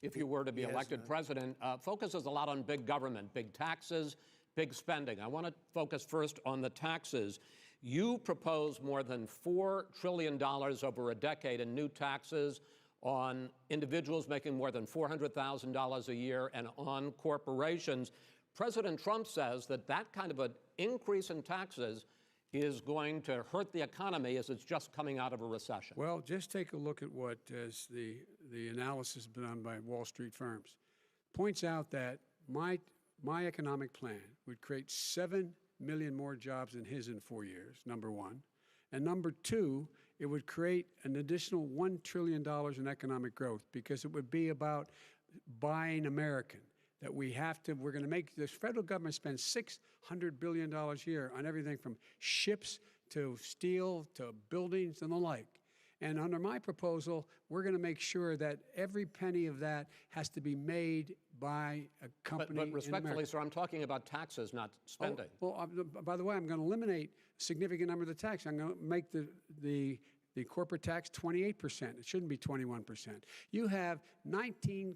if you were to be elected president, focuses a lot on big government, big taxes, big spending. I want to focus first on the taxes. You propose more than $4 trillion over a decade in new taxes on individuals making more than $400,000 a year and on corporations. President Trump says that that kind of an increase in taxes is going to hurt the economy as it's just coming out of a recession. Well, just take a look at what the analysis done by Wall Street firms. Points out that my economic plan would create 7 million more jobs than his in 4 years, number one. And number two, it would create an additional $1 trillion in economic growth because it would be about buying American. That we're going to make this federal government spend $600 billion a year on everything from ships to steel to buildings and the like. And under my proposal, we're going to make sure that every penny of that has to be made by a company But respectfully, in America. Sir, I'm talking about taxes, not spending. By the way, I'm going to eliminate a significant number of the tax. I'm going to make the corporate tax 28%. It shouldn't be 21%. You have 91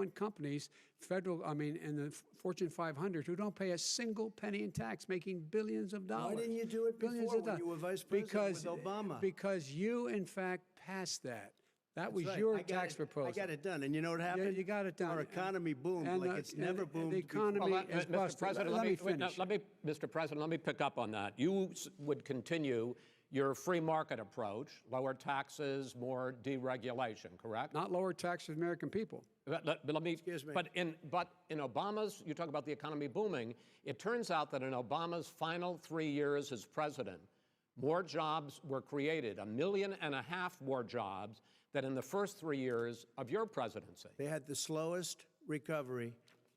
companies, in the Fortune 500 who don't pay a single penny in tax, making billions of dollars. Why didn't you do it before when you were vice president with Obama? Because you, in fact, passed that. That was right. your tax proposal. I got it done. And you know what happened? Yeah, you got it done. Our economy boomed And like it's never boomed. The economy is Mr. busted. President, Let me finish. Mr. President, let me pick up on that. You would continue your free market approach, lower taxes, more deregulation, correct? Not lower taxes for the American people. But let me. Excuse me. But in Obama's, you talk about the economy booming. It turns out that in Obama's final 3 years as president, more jobs were created, 1.5 million more jobs than in the first 3 years of your presidency. They had the slowest recovery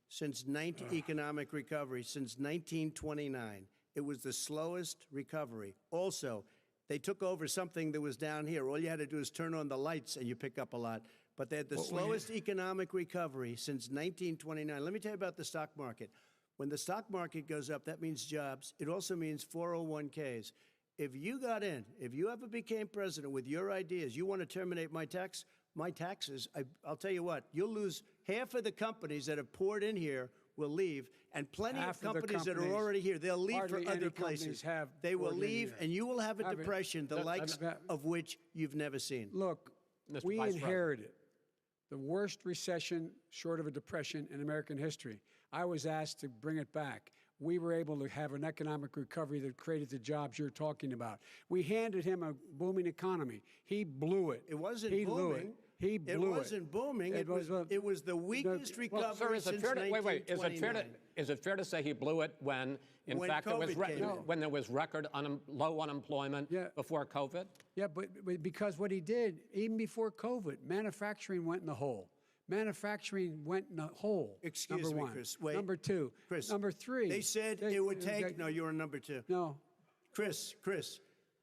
since economic recovery since 1929. It was the slowest recovery. Also, they took over something that was down here. All you had to do is turn on the lights and you pick up a lot. But they had the slowest economic recovery since 1929. Let me tell you about the stock market. When the stock market goes up, that means jobs. It also means 401ks. If you got in, if you ever became president with your ideas, you want to terminate my taxes, I'll tell you what, you'll lose half of the companies that have poured in here will leave, and plenty of companies that are already here, they'll leave for other places. They will leave, and you will have a depression, the likes of which you've never seen. Look, we inherited the worst recession short of a depression in American history. I was asked to bring it back. We were able to have an economic recovery that created the jobs you're talking about. We handed him a booming economy. He blew it. It wasn't booming. Blew it. He blew it. It wasn't booming. It was the weakest recovery since 1929. Is it fair to say he blew it when fact, when there was record low unemployment before COVID? Yeah, but because what he did, even before COVID, manufacturing went in the hole. Manufacturing went in the hole. Excuse me, Chris. Wait. Number two. Chris. Number three. They said it would take. No, you're on number two. No. Chris.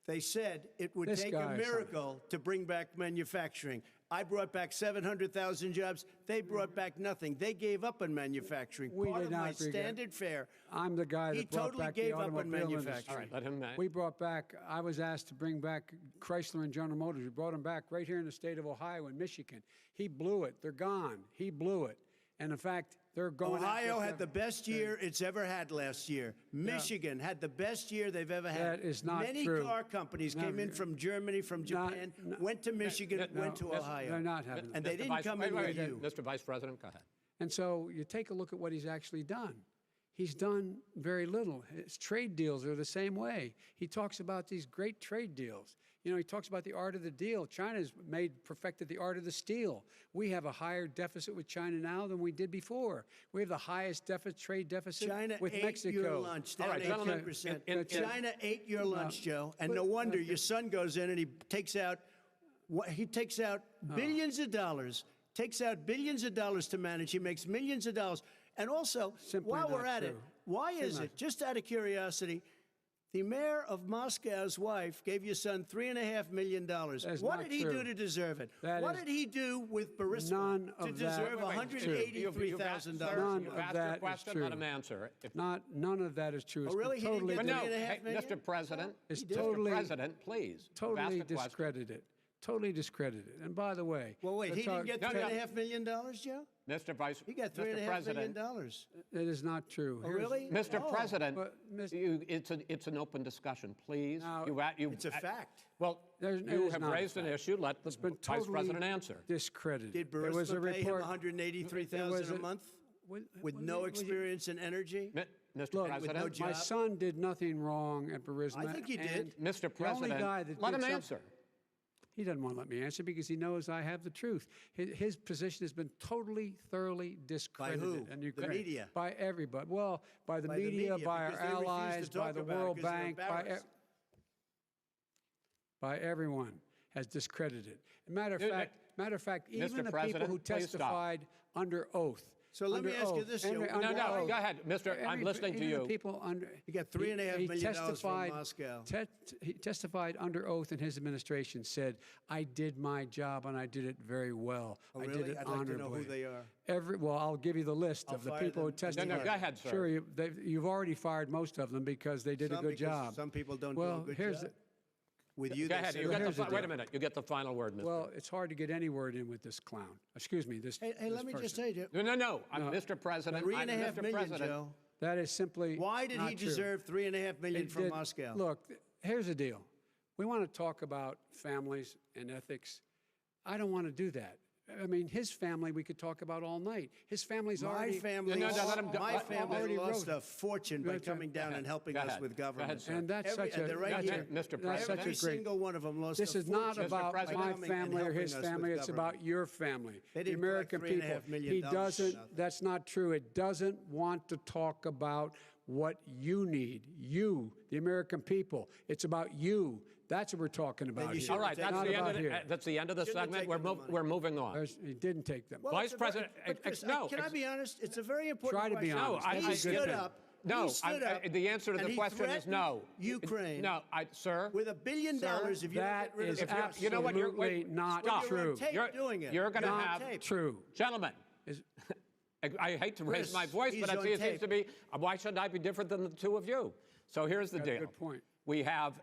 They said it would take a miracle to bring back manufacturing. I brought back 700,000 jobs. They brought back nothing. They gave up on manufacturing. Part of my standard fare. I'm the guy that brought back the automobile industry. All right, let him. We brought back. I was asked to bring back Chrysler and General Motors. We brought them back right here in the state of Ohio and Michigan. He blew it. They're gone. He blew it. And in fact, they're going. Ohio had the best year it's ever had last year. Michigan had the best year they've ever had. That is not true. Many car companies came in from Germany, from Japan, went to Michigan, went to Ohio. They're not having. And they didn't come in with you. Mr. Vice President, go ahead. And so you take a look at what he's actually done. he's done very little. His trade deals are the same way. He talks about these great trade deals. You know, he talks about the art of the deal. China's perfected the art of the steal. We have a higher deficit with China now than we did before. We have the highest trade deficit with Mexico. China ate your lunch, down All right, gentlemen, 18%. China ate your lunch, Joe, and no wonder your son goes in and he takes out billions of dollars, to manage. He makes millions of dollars. And also, Simply while we're not at it, true. why is it, just out of curiosity, the mayor of Moscow's wife gave your son $3.5 million. What did he do to deserve it? What did he do with Burisma to deserve $183,000? None You've of asked that your is question, true. let him answer. None of that is true. Oh, It's really? He didn't totally get No, $3.5 hey, million? Mr. President, It's Mr. totally- President, please. You've totally asked a question. discredited. Totally discredited. And by the way, Well, wait, he didn't get No, no. $3.5 million, Joe? Mr. Vice, He got Mr. $3.5 million. President, it is not true. Oh, Here's- really? Mr. Oh. President, But, it's an open discussion, please. Now, It's a fact. Well, It you is have not a raised an fact. ix Let the been Vice totally President answer. discredited. Did There was a Burisma pay him report. $183,000 a month with no experience in energy? Mr. Look, President, no job. My son did nothing wrong at Burisma. I think he and did. Mr. the only President, guy that let did him some- answer. He doesn't want to let me answer because he knows I have the truth. His position has been totally, thoroughly discredited. who? And The media? By everybody. Well, by the By the media, media, by our because they refuse to allies, by talk the about it World because they're Bank, embarrassed. by everyone has discredited. Matter of fact, even the people President, who please stop. testified under oath. So let me under ask you oath, this, under- Joe. under No, oath. go ahead, Mr. I'm listening to Even the you. people under. He got $3.5 million from testified- Moscow. He testified under oath, and his administration said, "I did my job and I did it very well. Oh, I really? did it I'd like honorably." to know who they are. Well, I'll give you the list of the fire people who them. testified. No, go ahead, sir. Sure, you've already fired most of them because they did a good Because job. Some people don't well, do a good here's job. With you, Go they ahead. say You get that- the, wait a minute. You get the final word, Mr. well, it's hard to get any word in with this clown. Excuse me, this. Hey, this let me just person. say, Joe. No. Mr. President. $3.5 Mr. million, President. Joe. That is simply. Why did not he true. deserve $3.5 million It from did- Moscow? Look, here's the deal. We want to talk about families and ethics. I don't want to do that. I mean, his family we could talk about all night. His family's My already. family, No, let him go. my family already lost wrote- a fortune by coming down and helping Go us ahead. with Go ahead, government. sir. And that's such a. they're right that's here. Mr. That's President. such Every a great. single one of them lost This a is not fortune about by my coming and family or helping his us with family. It's government. about your family, They the didn't collect American people. $3.5 million He for doesn't. nothing. That's not true. It doesn't want to talk about what you need. You, the American people. It's about you. That's what we're talking about you here. should All right, Not that's the end of the Shouldn't have segment. taken the money. We're moving on. He didn't take them. Well, Vice it's a very- President, but Chris, no, can I be honest? It's a very important Try to be question. honest. No, He I stood get it. up. No, he stood up, the answer to and the he question is threatened no. Ukraine. No, sir. With $1 billion if you don't That get rid of is the Russians. You know what? absolutely not stop. You're true. on tape doing it. You're going to You're on have tape. True. Gentlemen. Is- I hate to raise Chris, my voice, he's but on it seems tape. to be. Why should I be different than the two of you? So here's the Got a deal. good point. We have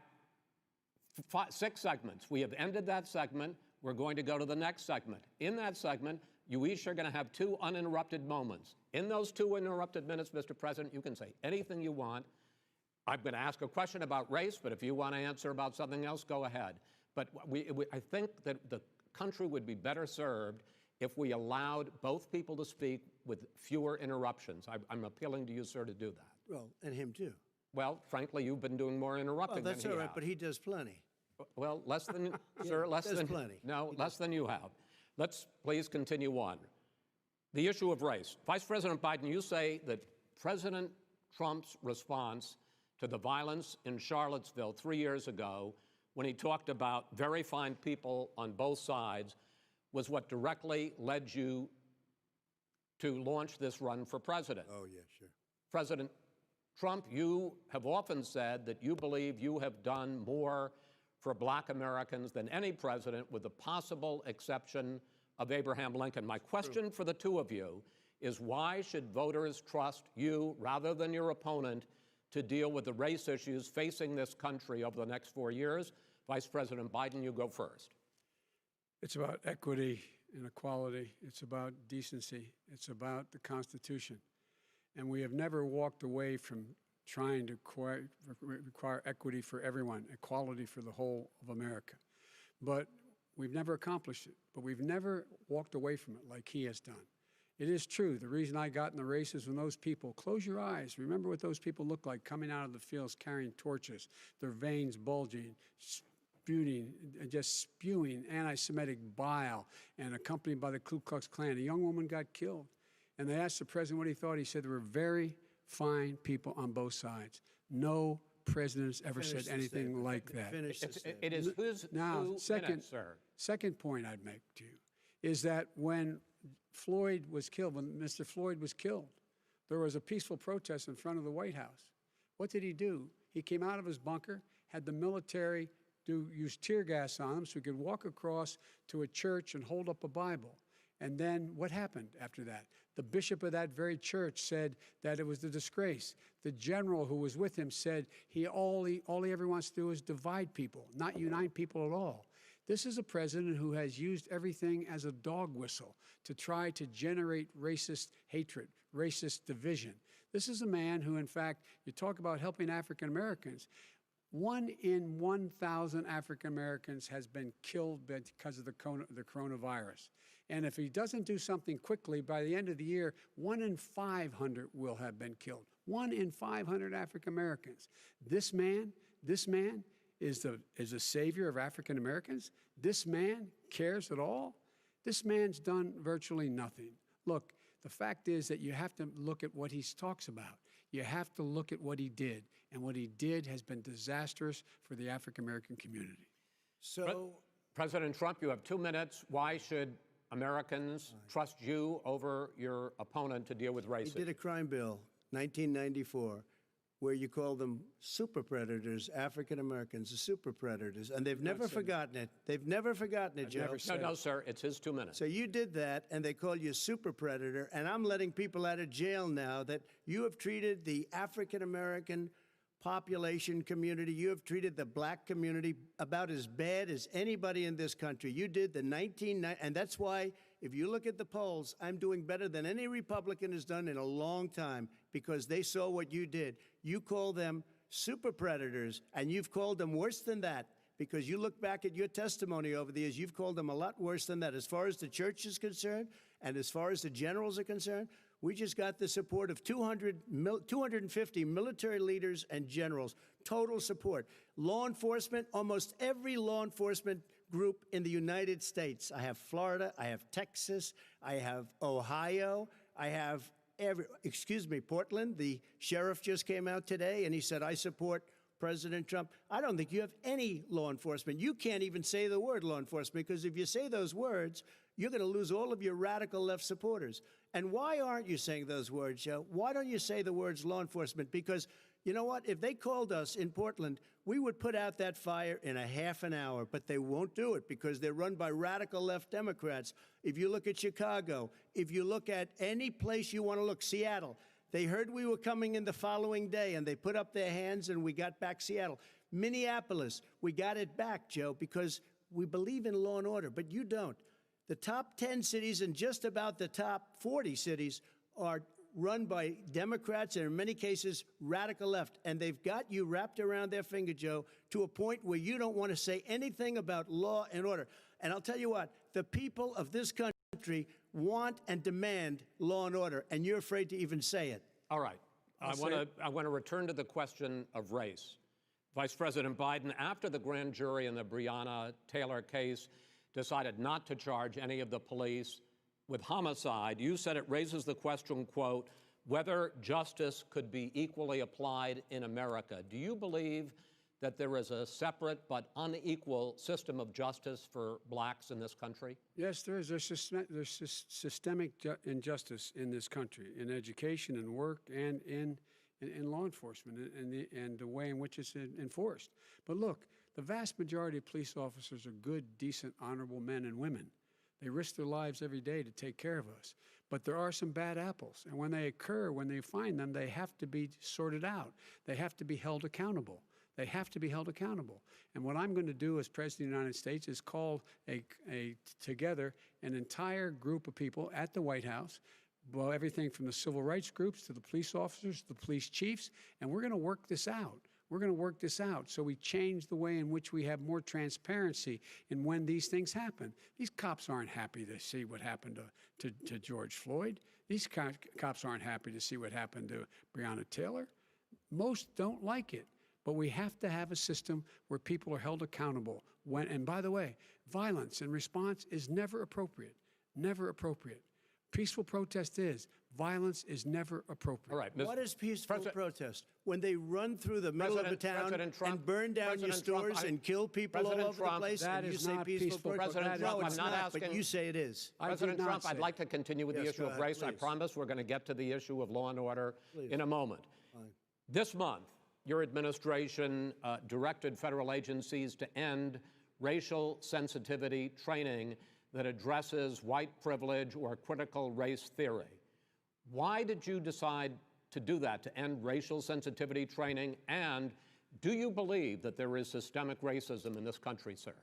6 segments. We have ended that segment. We're going to go to the next segment. In that segment, you each are going to have 2 uninterrupted moments. In those 2 uninterrupted minutes, Mr. President, you can say anything you want. I'm going to ask a question about race, but if you want to answer about something else, go ahead. But I think that the country would be better served if we allowed both people to speak with fewer interruptions. I'm appealing to you, sir, to do that. Well, and him too. Well, frankly, you've been doing more Well, interrupting that's than all he right, has. but he does plenty. Well, less than, sir, less does than, plenty. no, less than you have. Let's please continue on. The issue of race. Vice President Biden, you say that President Trump's response to the violence in Charlottesville 3 years ago, when he talked about very fine people on both sides, was what directly led you to launch this run for president. Oh, yeah, sure. President Trump, you have often said that you believe you have done more for Black Americans than any president, with the possible exception of Abraham Lincoln. My question for the two of you is, why should voters trust you rather than your opponent to deal with the race issues facing this country over the next 4 years? Vice President Biden, you go first. It's about equity and equality. It's about decency. It's about the Constitution. And we have never walked away from trying to require equity for everyone, equality for the whole of America. But we've never accomplished it. But we've never walked away from it like he has done. It is true. The reason I got in the race is when those people, close your eyes, remember what those people look like coming out of the fields carrying torches, their veins bulging, just spewing anti-Semitic bile, and accompanied by the Ku Klux Klan. A young woman got killed. And they asked the president what he thought. He said there were very fine people on both sides. No president has ever said anything like that. It is whose now, 2 minutes, sir. Second point I'd make to you is that when Floyd was killed, when Mr. Floyd was killed, there was a peaceful protest in front of the White House. What did he do? He came out of his bunker, had the military use tear gas on him so he could walk across to a church and hold up a Bible. And then what happened after that? The bishop of that very church said that it was a disgrace. The general who was with him said all he ever wants to do is divide people, not unite people at all. This is a president who has used everything as a dog whistle to try to generate racist hatred, racist division. This is a man who, in fact, you talk about helping African Americans. 1 in 1,000 African Americans has been killed because of the coronavirus. And if he doesn't do something quickly, by the end of the year, 1 in 500 will have been killed. 1 in 500 African Americans. This man is a savior of African Americans. This man cares at all. This man's done virtually nothing. Look, the fact is that you have to look at what he talks about. You have to look at what he did. And what he did has been disastrous for the African American community. So, President Trump, you have 2 minutes. Why should Americans trust you over your opponent to deal with racism? he did a crime bill, 1994, where you call them super predators, African Americans, the super predators, and they've never forgotten it. They've never forgotten it, Joe. No, sir, it's his 2 minutes. So you did that, and they call you a super predator, and I'm letting people out of jail now that you have treated the African American population community, you have treated the black community about as bad as anybody in this country. You did the 1990, and that's why, if you look at the polls, I'm doing better than any Republican has done in a long time, because they saw what you did. You call them super predators, and you've called them worse than that, because you look back at your testimony over the years, you've called them a lot worse than that. As far as the church is concerned, and as far as the generals are concerned, we just got the support of 250 military leaders and generals, total support. Law enforcement, almost every law enforcement group in the United States. I have Florida, I have Texas, I have Ohio, I have Portland. The sheriff just came out today and he said, I support President Trump. I don't think you have any law enforcement. You can't even say the word law enforcement, because if you say those words, you're going to lose all of your radical left supporters. And why aren't you saying those words, Joe? Why don't you say the words law enforcement? Because you know what? If they called us in Portland, we would put out that fire in a half an hour, but they won't do it because they're run by radical left Democrats. If you look at Chicago, if you look at any place you want to look, Seattle, they heard we were coming in the following day and they put up their hands and we got back Seattle. Minneapolis, we got it back, Joe, because we believe in law and order, but you don't. The top 10 cities and just about the top 40 cities are run by Democrats and in many cases radical left. And they've got you wrapped around their finger, Joe, to a point where you don't want to say anything about law and order. And I'll tell you what, the people of this country want and demand law and order, and you're afraid to even say it. All right. I want to return to the question of race. Vice President Biden, after the grand jury in the Breonna Taylor case decided not to charge any of the police with homicide, you said it raises the question, quote, whether justice could be equally applied in America. Do you believe that there is a separate but unequal system of justice for blacks in this country? Yes, there is. There's systemic injustice in this country, in education and work and in law enforcement and the way in which it's enforced. But look, the vast majority of police officers are good, decent, honorable men and women. They risk their lives every day to take care of us. But there are some bad apples. And when they occur, when they find them, they have to be sorted out. They have to be held accountable. They have to be held accountable. And what I'm going to do as President of the United States is call together an entire group of people at the White House, well, everything from the civil rights groups to the police officers, to the police chiefs, and we're going to work this out. We're going to work this out. So we change the way in which we have more transparency in when these things happen. These cops aren't happy to see what happened to George Floyd. These cops aren't happy to see what happened to Breonna Taylor. Most don't like it. But we have to have a system where people are held accountable. And by the way, violence in response is never appropriate. Never appropriate. Peaceful protest is. Violence is never appropriate. All right. What is peaceful protest? When they run through the middle of the town and burn down your stores and kill people all over the place, and you say peaceful protest? President Trump, No, it's I'm not not, asking. but you say it is. President Trump, I'd say like to continue with the Yes, issue go of ahead, race. I please. promise we're going to get to the issue of law and order in a moment. This month, your administration directed federal agencies to end racial sensitivity training that addresses white privilege or critical race theory. Why did you decide to do that, to end racial sensitivity training? And do you believe that there is systemic racism in this country, sir?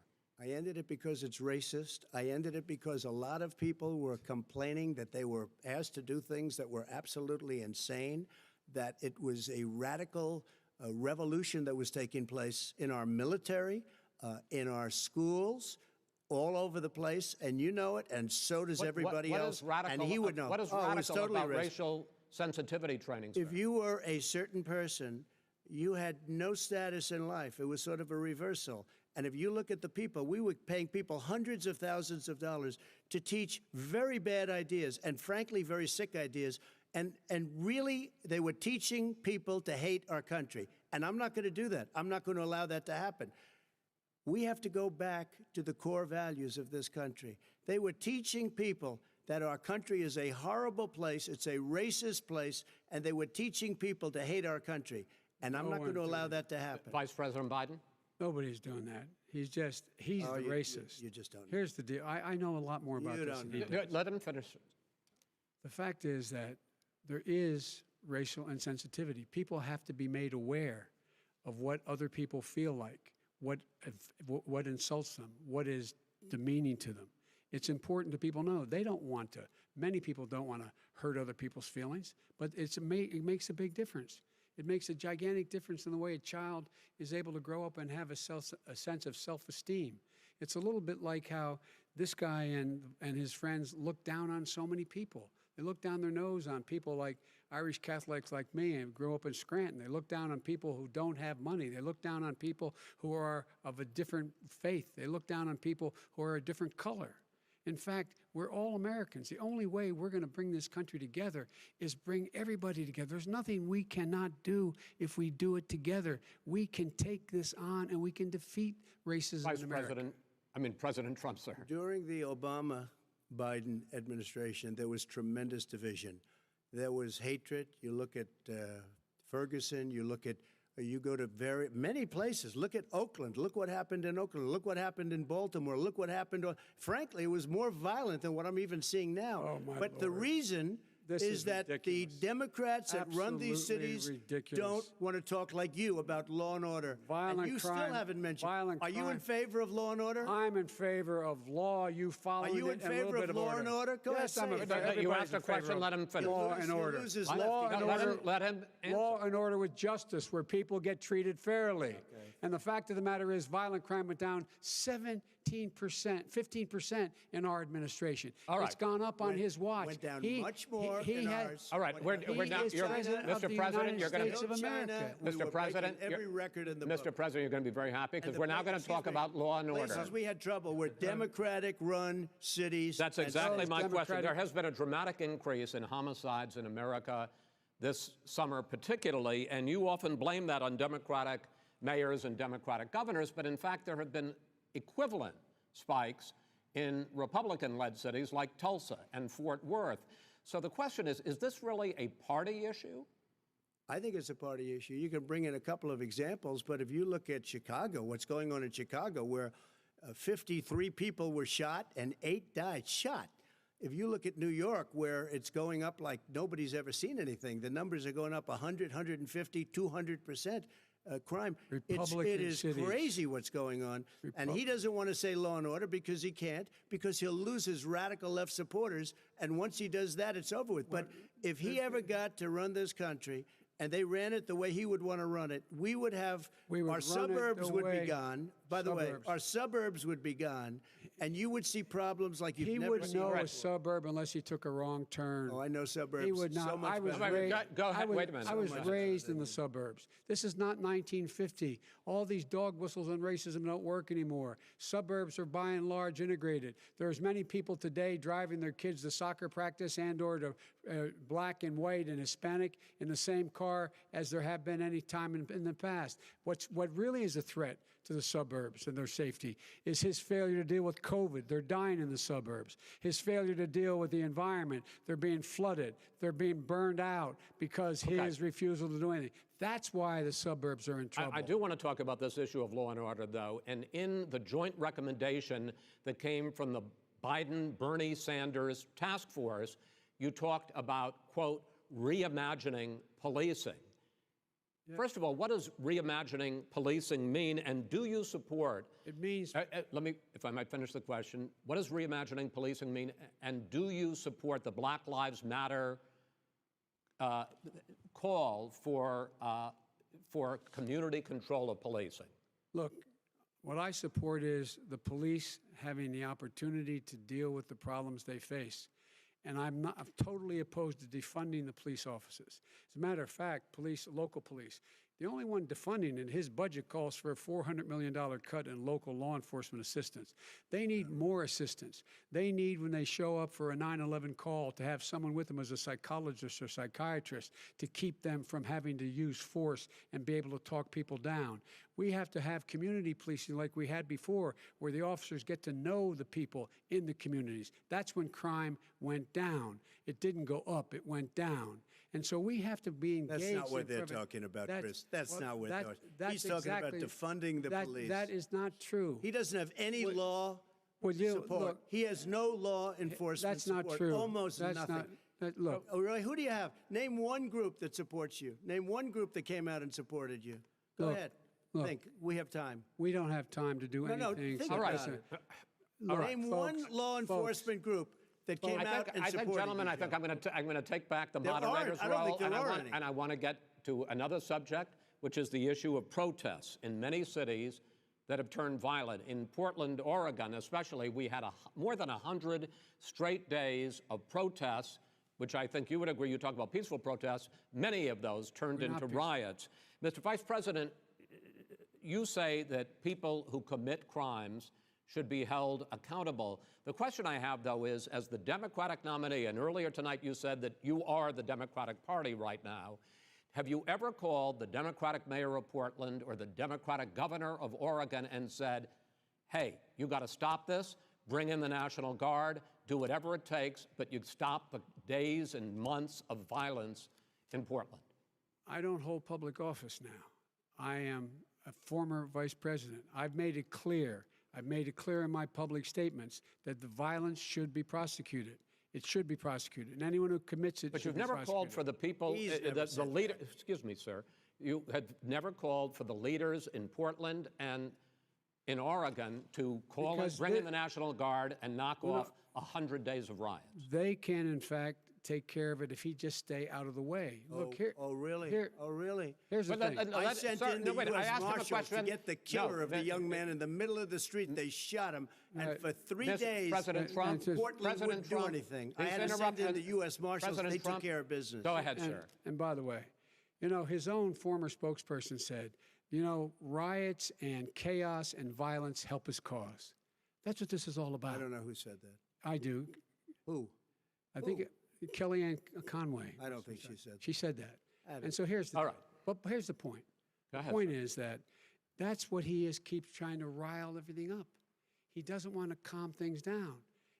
I ended it because it's racist. I ended it because a lot of people were complaining that they were asked to do things that were absolutely insane, that it was a radical revolution that was taking place in our military, in our schools, all over the place, and you know it, and so does everybody what else. Is radical, and he would know. What is it was radical totally about racist. racial sensitivity training, sir? If you were a certain person, you had no status in life. It was sort of a reversal. And if you look at the people, we were paying people hundreds of thousands of dollars to teach very bad ideas and, frankly, very sick ideas. And really, they were teaching people to hate our country. And I'm not going to do that. I'm not going to allow that to happen. We have to go back to the core values of this country. They were teaching people that our country is a horrible place, it's a racist place, and they were teaching people to hate our country. And I'm not going to allow that to happen. Vice President Biden? Nobody's doing that. He's the racist. You just don't know. Here's the deal. I know a lot more about You this don't than he know. does. Let him finish. The fact is that there is racial insensitivity. People have to be made aware of what other people feel like, what insults them, what is demeaning to them. It's important to people know. They don't want to. Many people don't want to hurt other people's feelings, but it makes a big difference. It makes a gigantic difference in the way a child is able to grow up and have a sense of self-esteem. It's a little bit like how this guy and his friends look down on so many people. They look down their nose on people like Irish Catholics like me and grew up in Scranton. They look down on people who don't have money. They look down on people who are of a different faith. They look down on people who are a different color. In fact, we're all Americans. The only way we're going to bring this country together is bring everybody together. There's nothing we cannot do if we do it together. We can take this on and we can defeat racism in America. President Trump, sir. During the Obama-Biden administration, there was tremendous division. There was hatred. You look at Ferguson, you go to many places. Look at Oakland. Look what happened in Oakland. Look what happened in Baltimore. Look what happened. Frankly, it was more violent than what I'm even seeing now. Oh, my but Lord. the reason is that the Democrats that run these cities don't want to talk like you about law and order. Violent and you crime, still haven't mentioned. violent Are you in crime. favor of law and order? I'm in favor of law. You follow it. Are you in favor of law and order? Go yes, ahead, I'm say in it. favor. You Everybody's asked a in favor question, of let him finish. Law and order. He loses Law left. and Let order. him, let him answer. Law and order with justice, where people get treated fairly. And the fact of the matter is, violent crime went down 17%, 15% in our administration. All right. It's gone up on his watch. Went down much more in ours. All right, we're now. is president of the Mr. President, United you're going States of America. Mr. President, every record in the book. Mr. President, you're going to be very happy because we're now going to talk about law and order. Places we had trouble were Democratic-run cities. That's and exactly so- my question. Democratic- There has been a dramatic increase in homicides in America this summer particularly, and you often blame that on Democratic mayors and Democratic governors, but in fact there have been equivalent spikes in Republican-led cities like Tulsa and Fort Worth. So the question is this really a party issue? I think it's a party issue. You can bring in a couple of examples, but if you look at Chicago, what's going on in Chicago, where 53 people were shot and 8 died, shot. If you look at New York, where it's going up like nobody's ever seen anything, the numbers are going up 100, 150, 200%. Crime. It is cities. crazy what's going on. And he doesn't want to say law and order because he can't, because he'll lose his radical left supporters. And once he does that, it's over with. But if he ever got to run this country and they ran it the way he would want to run it, we would have, We would our run it suburbs the would be way- gone. By the way, Suburbs. our suburbs would be gone, and you would see problems like you've He never wouldn't seen. know before. a suburb unless he took a wrong turn. Oh, I know suburbs. He would So not. much I was better. raised. Go ahead. I was, Wait a minute. I was So much raised in the suburbs. This is not 1950. All these dog whistles and racism don't work anymore. Suburbs are by and large integrated. There's many people today driving their kids to soccer practice and/or to black and white and Hispanic in the same car as there have been any time in the past. What really is a threat to the suburbs and their safety is his failure to deal with COVID. They're dying in the suburbs. His failure to deal with the environment. They're being flooded. They're being burned out because his refusal to do anything. That's why the suburbs are in trouble. I do want to talk about this issue of law and order, though. And in the joint recommendation that came from the Biden-Bernie Sanders task force, you talked about, quote, reimagining policing. First of all, what does reimagining policing mean, and do you support? It means Let me, if I might finish the question. What does reimagining policing mean, and do you support the Black Lives Matter call for community control of policing? look, what I support is the police having the opportunity to deal with the problems they face. And I'm totally opposed to defunding the police offices. As a matter of fact, local police, the only one defunding it, his budget calls for a $400 million cut in local law enforcement assistance. They need more assistance. They need, when they show up for a 9/11 call, to have someone with them as a psychologist or psychiatrist to keep them from having to use force and be able to talk people down. We have to have community policing like we had before, where the officers get to know the people in the communities. That's when crime went down. It didn't go up, it went down. And so we have to be engaged. That's not what in they're prevent- talking about, That's- Chris. That's well, not what that- they're that's He's talking exactly- about defunding the police. That is not true. He doesn't have any law Would you- support. look, He has no law enforcement That's not support. true. Almost That's nothing. look, Oh, really? Who do you have? Name one group that supports you. Name one group that came out and supported you. Go Look, ahead. look. Think. We have time. we don't have time to do No, anything. think except about listen. it. Look, Name one folks, law folks, enforcement group that came out and I supported think, gentlemen, you, I think Joe. I'm going to take back the There aren't. moderator's I don't role, think there are any. and I want to get to another subject, which is the issue of protests in many cities that have turned violent. In Portland, Oregon, especially, we had more than 100 straight days of protests, which I think you would agree. You talk about peaceful protests. Many of those turned into riots. Mr. Vice President, you say that people who commit crimes should be held accountable. The question I have, though, is, as the Democratic nominee, and earlier tonight you said that you are the Democratic Party right now, have you ever called the Democratic mayor of Portland or the Democratic governor of Oregon and said, hey, you got to stop this, bring in the National Guard, do whatever it takes, but you stop the days and months of violence in Portland? I don't hold public office now. I am a former vice president. I've made it clear. I've made it clear in my public statements that the violence should be prosecuted. It should be prosecuted, and anyone who commits it But should you've be never prosecuted. called for the people, He's never the said leader. Excuse me, sir. You had never called for the leaders in Portland and in Oregon to call Because bring they- in the National Guard and knock off 100 days of riots. They can, in fact, take care of it if he just stay out of the way. Look here. Oh, really? Here, Oh, really? here's the thing. I sent in the wait, I U.S. asked him a Marshals to question. get the killer of the then- young man in the middle of the street. They shot him, and Right. for 3 Mr. days, President Trump, Portland President wouldn't do Trump, anything. I he's had to send in interrupted- the U.S. Marshals. President They Trump, took care of business. Go ahead, And, sir. and by the way, you know, his own former spokesperson said, you know, riots and chaos and violence help his cause. That's what this is all about. I don't know who said that. I do. Who? I think Kellyanne Conway. I don't think she said that. She said that. I don't- And so here's the All thing. right. But here's the point. Go The ahead, point sir. is that that's what he is, keeps trying to rile everything up. He doesn't want to calm things down.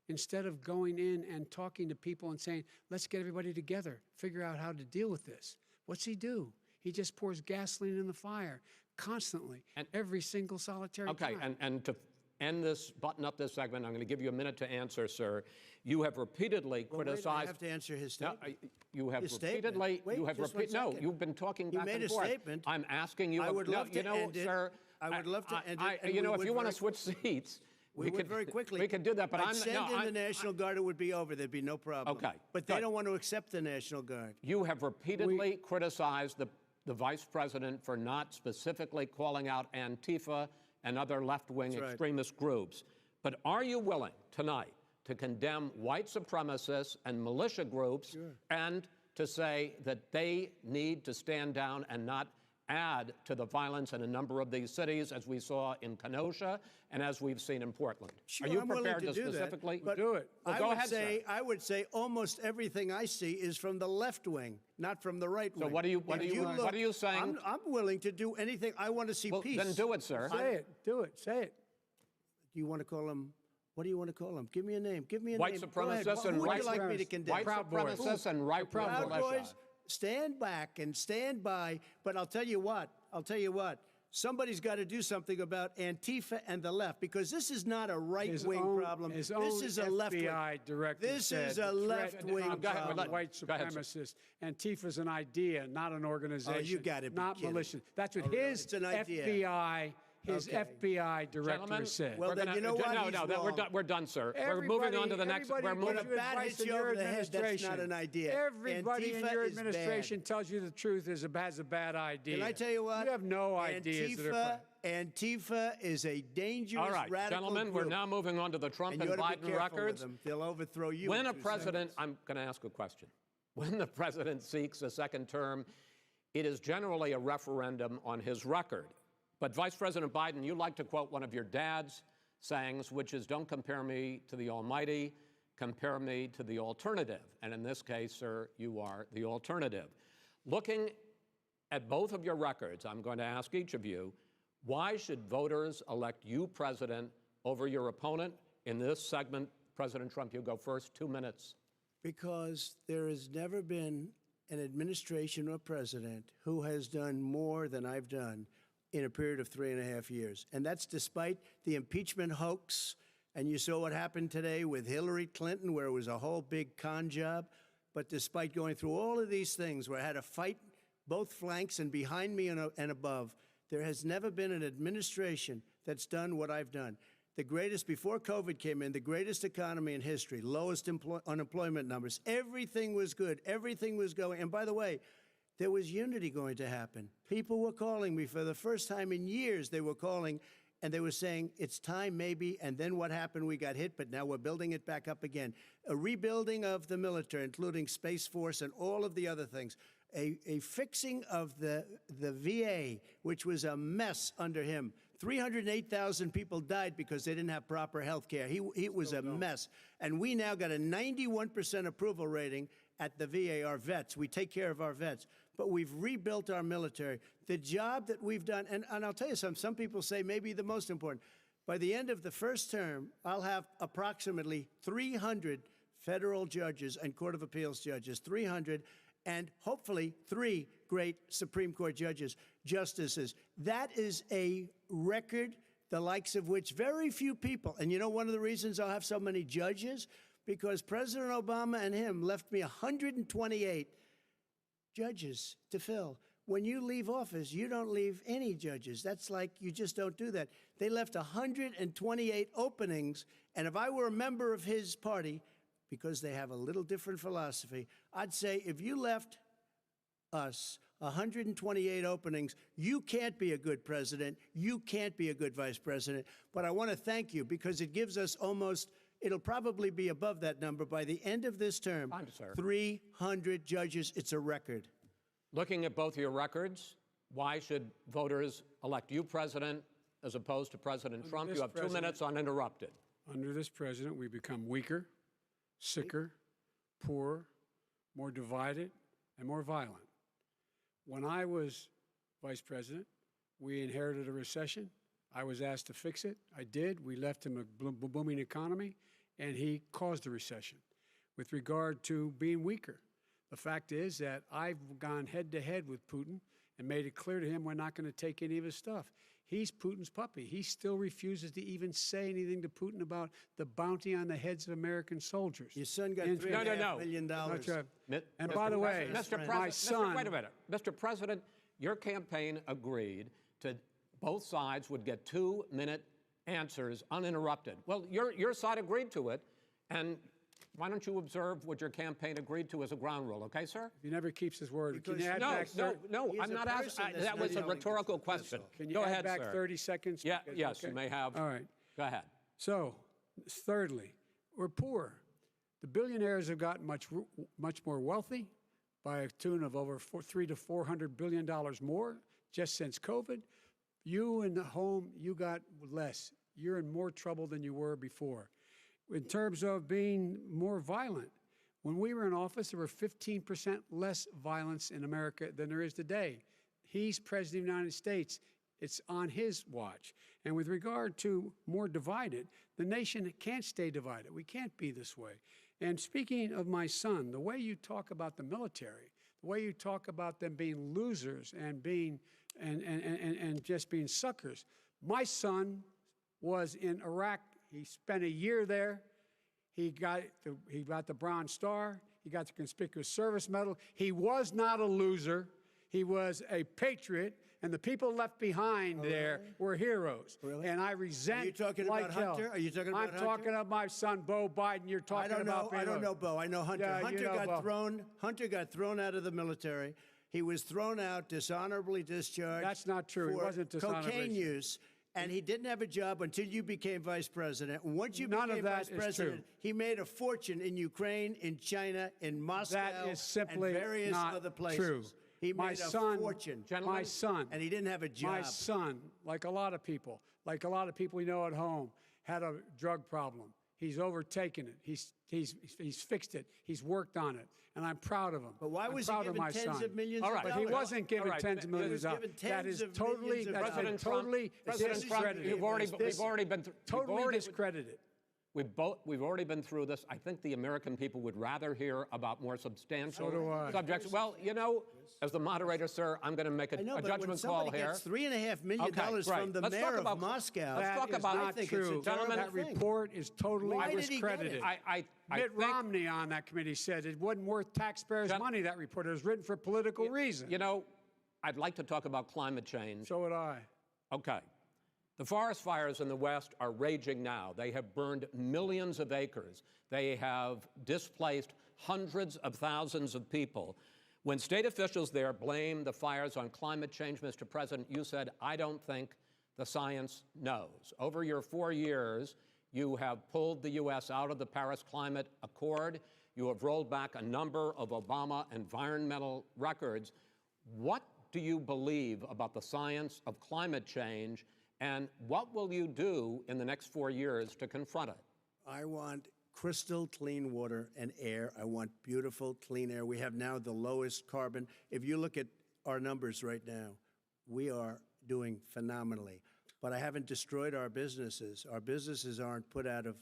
Instead of going in and talking to people and saying, let's get everybody together, figure out how to deal with this. What's he do? He just pours gasoline in the fire constantly, every single solitary Okay, time. and to end this, button up this segment, I'm going to give you a minute to answer, sir. You have repeatedly Well, wait, I criticized. have to answer his No, statement. you have His statement. repeatedly. Wait, you have just one no. second. You've been talking He back made and a forth. I'm asking you. I would no, love to you know, end it. sir. I would love to end it, and You know, we if would you want to very- switch seats, We would very quickly. We could do that, but I'd send in the National Guard, it would be over. There'd be no problem. Okay, But they good. don't want to accept the National Guard. You have repeatedly criticized the vice president for not specifically calling out Antifa and other left-wing That's right. extremist groups. But are you willing tonight to condemn white supremacists and militia groups and to say that they need to stand down and not add to the violence in a number of these cities, as we saw in Kenosha and as we've seen in Portland? Sure, Are you I'm willing prepared to do that, specifically but do it? Well, I go would ahead, say, sir. I would say almost everything I see is from the left wing, not from the right wing. So what are you saying? I'm willing to do anything. I want to see Well, peace. then do it, sir. Say it. Do it. Say it. Do you want to call him? What do you want to call him? Give me a name. Give me a White name. Go ahead. supremacists and Who would white you like me to condemn? White Proud Boys. supremacists and right-wing Proud militia. Boys, stand back and stand by. But I'll tell you what. Somebody's got to do something about Antifa and the left, because this is not a right-wing problem. His This own is a left-wing. FBI director This said is a the threat left-wing on problem. white Go ahead, sir. supremacists. Antifa's an idea, not an organization. you gotta be not kidding. militia. That's what Oh, really? his It's an idea. FBI director Gentlemen, said. Well, we're then gonna- you know what? No, He's no, we're wrong. done. We're done, sir. We're moving on to the next. Everybody We're moving. gives you When a bat advice hits in you your over the head, that's administration. not an idea. Everybody in Antifa your is bad. administration tells you the truth has a bad idea. Can I tell you what? You have no ideas that are Antifa is a dangerous All right, radical gentlemen, group. we're now moving on to the Trump And and you ought to be Biden careful with records. them. They'll overthrow you. When in a 2 president, seconds. I'm going to ask a question. When the president seeks a second term, it is generally a referendum on his record. But Vice President Biden, you like to quote one of your dad's sayings, which is, don't compare me to the almighty, compare me to the alternative. And in this case, sir, you are the alternative. Looking at both of your records, I'm going to ask each of you, why should voters elect you president over your opponent? In this segment, President Trump, you go first, 2 minutes. Because there has never been an administration or president who has done more than I've done in a period of 3.5 years. And that's despite the impeachment hoax. And you saw what happened today with Hillary Clinton, where it was a whole big con job. But despite going through all of these things, where I had to fight both flanks and behind me and above, there has never been an administration that's done what I've done. The greatest, before COVID came in, the greatest economy in history, lowest unemployment numbers. Everything was good. Everything was going. And by the way, there was unity going to happen. People were calling me for the first time in years. They were calling and they were saying, it's time maybe. And then what happened? We got hit, but now we're building it back up again. A rebuilding of the military, including Space Force and all of the other things. A fixing of the VA, which was a mess under him. 308,000 people died because they didn't have proper health care. It was a mess. And we now got a 91% approval rating at the VA, our vets. We take care of our vets. But we've rebuilt our military. The job that we've done, and I'll tell you something, some people say maybe the most important. By the end of the first term, I'll have approximately 300 federal judges and Court of Appeals judges, 300, and hopefully 3 great Supreme Court justices. That is a record, the likes of which very few people, and you know one of the reasons I'll have so many judges? Because President Obama and him left me 128 judges to fill. When you leave office, you don't leave any judges. That's like, you just don't do that. They left 128 openings, and if I were a member of his party, because they have a little different philosophy, I'd say if you left us 128 openings, you can't be a good president, you can't be a good vice president. But I want to thank you because it gives us almost, it'll probably be above that number by the end of this term. 300 judges, it's a record. Looking at both your records, why should voters elect you president as opposed to President Trump? You have 2 minutes uninterrupted. Under this president, we become weaker, sicker, poorer, more divided, and more violent. When I was vice president, we inherited a recession. I was asked to fix it. I did. We left him a booming economy, and he caused the recession. With regard to being weaker, the fact is that I've gone head-to-head with Putin and made it clear to him we're not going to take any of his stuff. He's Putin's puppy. He still refuses to even say anything to Putin about the bounty on the heads of American soldiers. Your son got $3.5 million. And by the way, my son... Wait a minute. Mr. President, your campaign agreed to both sides would get 2-minute answers uninterrupted. Well, your side agreed to it, and why don't you observe what your campaign agreed to as a ground rule, okay, sir? He never keeps his word. Can you add No, back no, He's I'm a not person asking. that's That not was a telling the rhetorical truth, that's question. all. Can you Go add ahead, back sir. 30 seconds? Yeah, Because- yes, okay. you may have. All right. Go ahead. So, thirdly, we're poor. The billionaires have gotten much more wealthy by a tune of over $300 to $400 billion more just since COVID. You in the home, you got less. You're in more trouble than you were before. In terms of being more violent, when we were in office, there were 15% less violence in America than there is today. He's President of the United States. It's on his watch. And with regard to more divided, the nation can't stay divided. We can't be this way. And speaking of my son, the way you talk about the military, the way you talk about them being losers and being and just being suckers. My son was in Iraq. He spent a year there. He got the Bronze Star. He got the Conspicuous Service Medal. He was not a loser. He was a patriot, and the people left behind there were heroes. Really? And I resent. Are you talking like about hell. Hunter? Are you talking about Hunter? I'm talking about my son, Beau Biden. You're talking about. I don't know Beau. I know Hunter. Yeah, Hunter you know got Beau. thrown. Hunter got thrown out of the military. He was thrown out, dishonorably discharged. That's not true. He For wasn't dishonorably cocaine discharged. use. And he didn't have a job until you became vice president. And once you None of became that vice is president, true. he made a fortune in Ukraine, in China, in Moscow, That is simply and various not other places. true. He My made son, a fortune. my son, And he didn't have a job. my son, like a lot of people we know at home, had a drug problem. He's overtaken it. He's fixed it. He's worked on it, and I'm proud of him. But why I'm was he proud of given my tens son. of millions All of right. dollars? But he wasn't given All right. tens of millions of He was dollars. given That tens is of totally, millions of that's been dollars. totally President Trump, discredited. we've already been through. Totally discredited. We've already been through this. I think the American people would rather hear about more substantial So do I. subjects. Well, you know, as the moderator, sir, I'm going to make a I know, but when judgment call somebody here. gets $3.5 million Okay, from right. the Let's mayor talk about- of Moscow, let's That talk is about- not I think true. it's a terrible That thing. report is totally Why did he get discredited. it? I Mitt think, Romney on that committee said it wasn't worth taxpayers' money, that report. It was written for political reasons. you know, I'd like to talk about climate change. So would I. Okay. The forest fires in the West are raging now. They have burned millions of acres. They have displaced hundreds of thousands of people. When state officials there blame the fires on climate change, Mr. President, you said, I don't think the science knows. Over your 4 years, you have pulled the U.S. out of the Paris Climate Accord. You have rolled back a number of Obama environmental records. What do you believe about the science of climate change, and what will you do in the next 4 years to confront it? I want crystal clean water and air. I want beautiful, clean air. We have now the lowest carbon. If you look at our numbers right now, we are doing phenomenally. But I haven't destroyed our businesses. Our businesses aren't put out of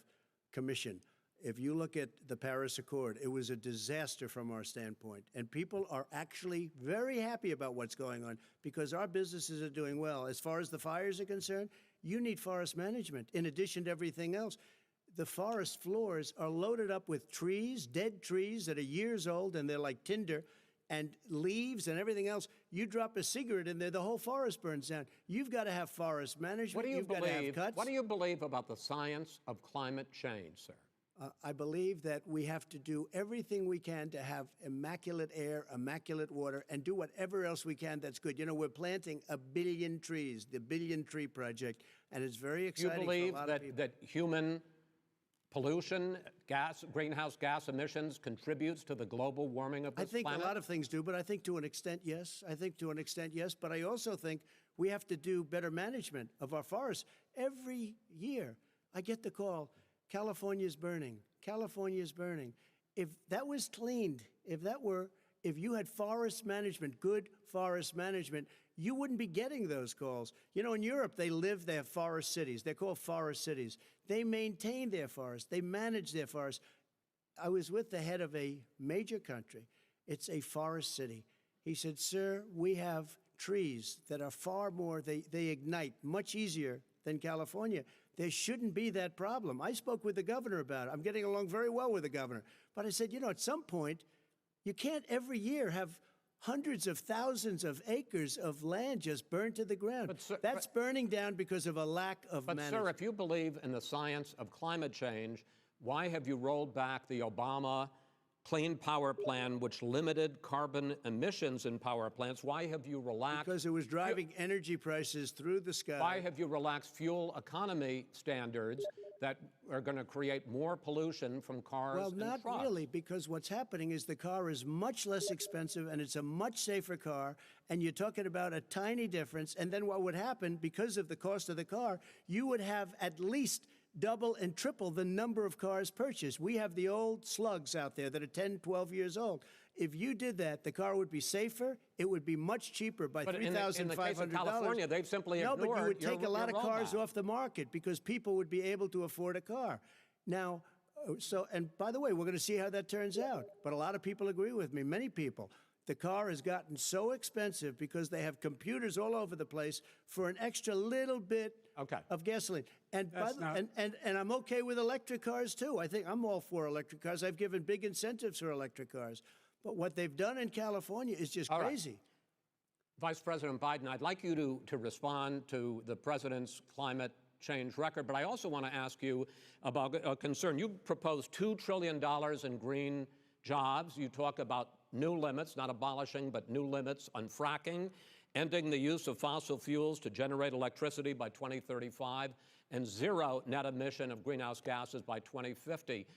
commission. If you look at the Paris Accord, it was a disaster from our standpoint. And people are actually very happy about what's going on because our businesses are doing well. As far as the fires are concerned, you need forest management in addition to everything else. The forest floors are loaded up with trees, dead trees that are years old, and they're like tinder, and leaves and everything else. You drop a cigarette in there, the whole forest burns down. You've got to have forest management. What do you You've got to have cuts. What do you believe about the science of climate change, sir? I believe that we have to do everything we can to have immaculate air, immaculate water, and do whatever else we can that's good. You know, we're planting 1 billion trees, the Billion Tree Project, and it's very Do you exciting believe for a lot of people. that human pollution, greenhouse gas emissions contributes to the global warming of I this think planet? a lot of things do, but I think to an extent, yes. I think to an extent, yes. But I also think we have to do better management of our forests. Every year, I get the call, California's burning. California's burning. If that was cleaned, if you had forest management, good forest management, you wouldn't be getting those calls. You know, in Europe, they have forest cities. They're called forest cities. They maintain their forests. They manage their forests. I was with the head of a major country. It's a forest city. He said, sir, we have trees that are far more, they ignite much easier than California. There shouldn't be that problem. I spoke with the governor about it. I'm getting along very well with the governor. But I said, you know, at some point, you can't every year have hundreds of thousands of acres of land just burned to the ground. But, sir, That's burning down because of a lack of management. But, sir, if you believe in the science of climate change, why have you rolled back the Obama Clean Power Plan, which limited carbon emissions in power plants? Why have you relaxed? Because it was driving energy prices through the sky. Why have you relaxed fuel economy standards that are going to create more pollution from cars Well, and not trucks? really, because what's happening is the car is much less expensive and it's a much safer car, and you're talking about a tiny difference. And then what would happen, because of the cost of the car, you would have at least double and triple the number of cars purchased. We have the old slugs out there that are 10, 12 years old. If you did that, the car would be safer. It would be much cheaper by $3,500. In the case of California, they've simply ignored No, but you would take a lot of cars rollback. off the market because people would be able to afford a car. Now, and by the way, we're going to see how that turns out. But a lot of people agree with me, many people. The car has gotten so expensive because they have computers all over the place for an extra little bit of gasoline. And, and I'm okay with electric cars, too. I think I'm all for electric cars. I've given big incentives for electric cars. But what they've done in California is just crazy. Vice President Biden, I'd like you to respond to the president's climate change record, but I also want to ask you about a concern. You proposed $2 trillion in green jobs. You talk about new limits, not abolishing, but new limits on fracking, ending the use of fossil fuels to generate electricity by 2035, and zero net emission of greenhouse gases by 2050.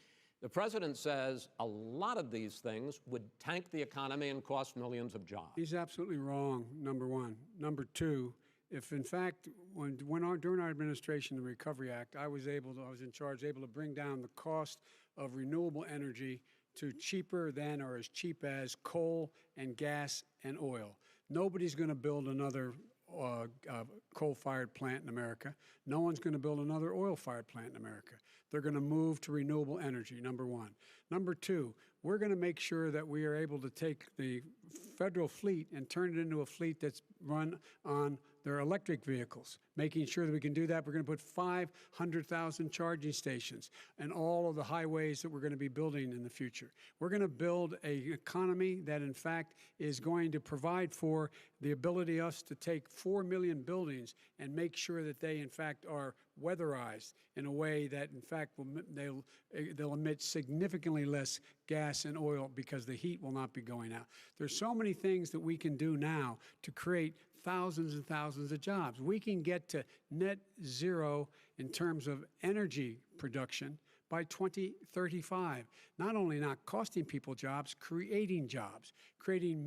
The president says a lot of these things would tank the economy and cost millions of jobs. He's absolutely wrong, number one. Number two, if in fact, during our administration, the Recovery Act, I was in charge, able to bring down the cost of renewable energy to cheaper than or as cheap as coal and gas and oil. Nobody's going to build another coal-fired plant in America. No one's going to build another oil-fired plant in America. They're going to move to renewable energy, number one. Number two, we're going to make sure that we are able to take the federal fleet and turn it into a fleet that's run on their electric vehicles. Making sure that we can do that, we're going to put 500,000 charging stations and all of the highways that we're going to be building in the future. We're going to build an economy that, in fact, is going to provide for the ability us to take 4 million buildings and make sure that they, in fact, are weatherized in a way that, in fact, they'll emit significantly less gas and oil because the heat will not be going out. There's so many things that we can do now to create thousands and thousands of jobs. We can get to net zero in terms of energy production by 2035. Not only not costing people jobs, creating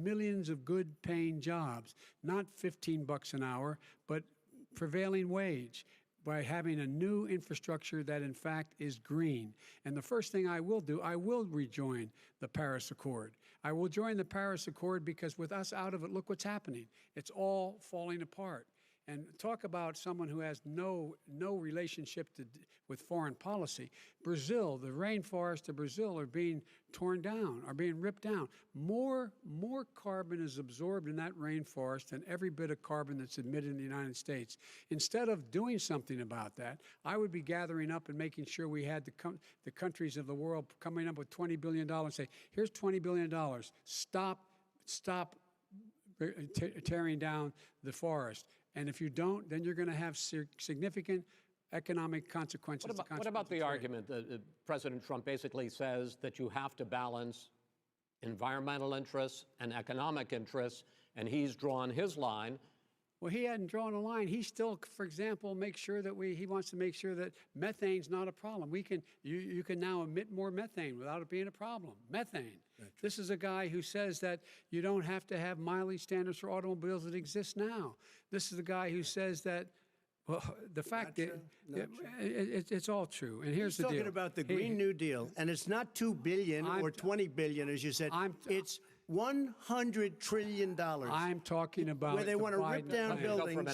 millions of good paying jobs, not $15 an hour, but prevailing wage, by having a new infrastructure that, in fact, is green. And the first thing I will do, I will rejoin the Paris Accord. I will join the Paris Accord because with us out of it, look what's happening. It's all falling apart. And talk about someone who has no relationship with foreign policy. Brazil, the rainforests of Brazil are being torn down, are being ripped down. More carbon is absorbed in that rainforest than every bit of carbon that's emitted in the United States. Instead of doing something about that, I would be gathering up and making sure we had the countries of the world coming up with $20 billion and say, here's $20 billion. Stop tearing down the forest. And if you don't, then you're going to have significant economic consequences. What about the argument that President Trump basically says that you have to balance environmental interests and economic interests, and he's drawn his line? Well, he hadn't drawn a line. He still, for example, he wants to make sure that methane's not a problem. You can now emit more methane without it being a problem. Methane. This is a guy who says that you don't have to have mileage standards for automobiles that exist now. This is the guy who says that, well, the fact that it's all true. And here's the deal. He's talking about the Green New Deal, and it's not $2 billion or $20 billion, as you said. It's $100 trillion. I'm talking about where they want to rip down buildings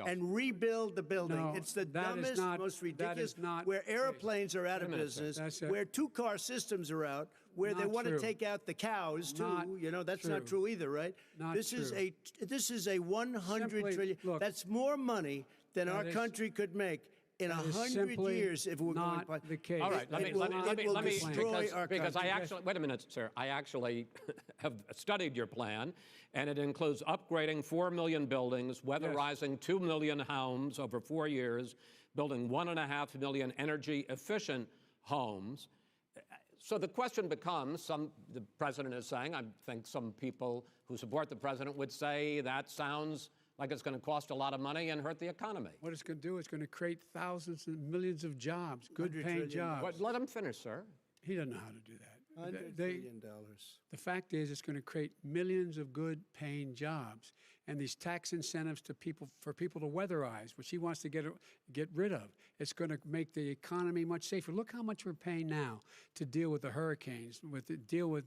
and rebuild the building. No, it's the dumbest, most ridiculous. Where airplanes are out of business, where two-car systems are out, where they want to take out the cows too. That's not true either, right? This is a $100 trillion. Look, that's more money than our country could make in That is 100 simply years, if we're not going by the case. All right, let It will destroy our because I country. actually, wait a minute, sir. I actually have studied your plan, and it includes upgrading 4 million buildings, weatherizing 2 million homes over 4 years, building 1.5 million energy-efficient homes. So the question becomes, the president is saying, I think some people who support the president would say that sounds like it's going to cost a lot of money and hurt the economy. What it's going to do is going to create thousands and millions of jobs, good-paying jobs. But let him finish, sir. He doesn't know how to do that. $100 billion. The fact is, it's going to create millions of good-paying jobs, and these tax incentives to people for people to weatherize, which he wants to get rid of. It's going to make the economy much safer. Look how much we're paying now to deal with the hurricanes.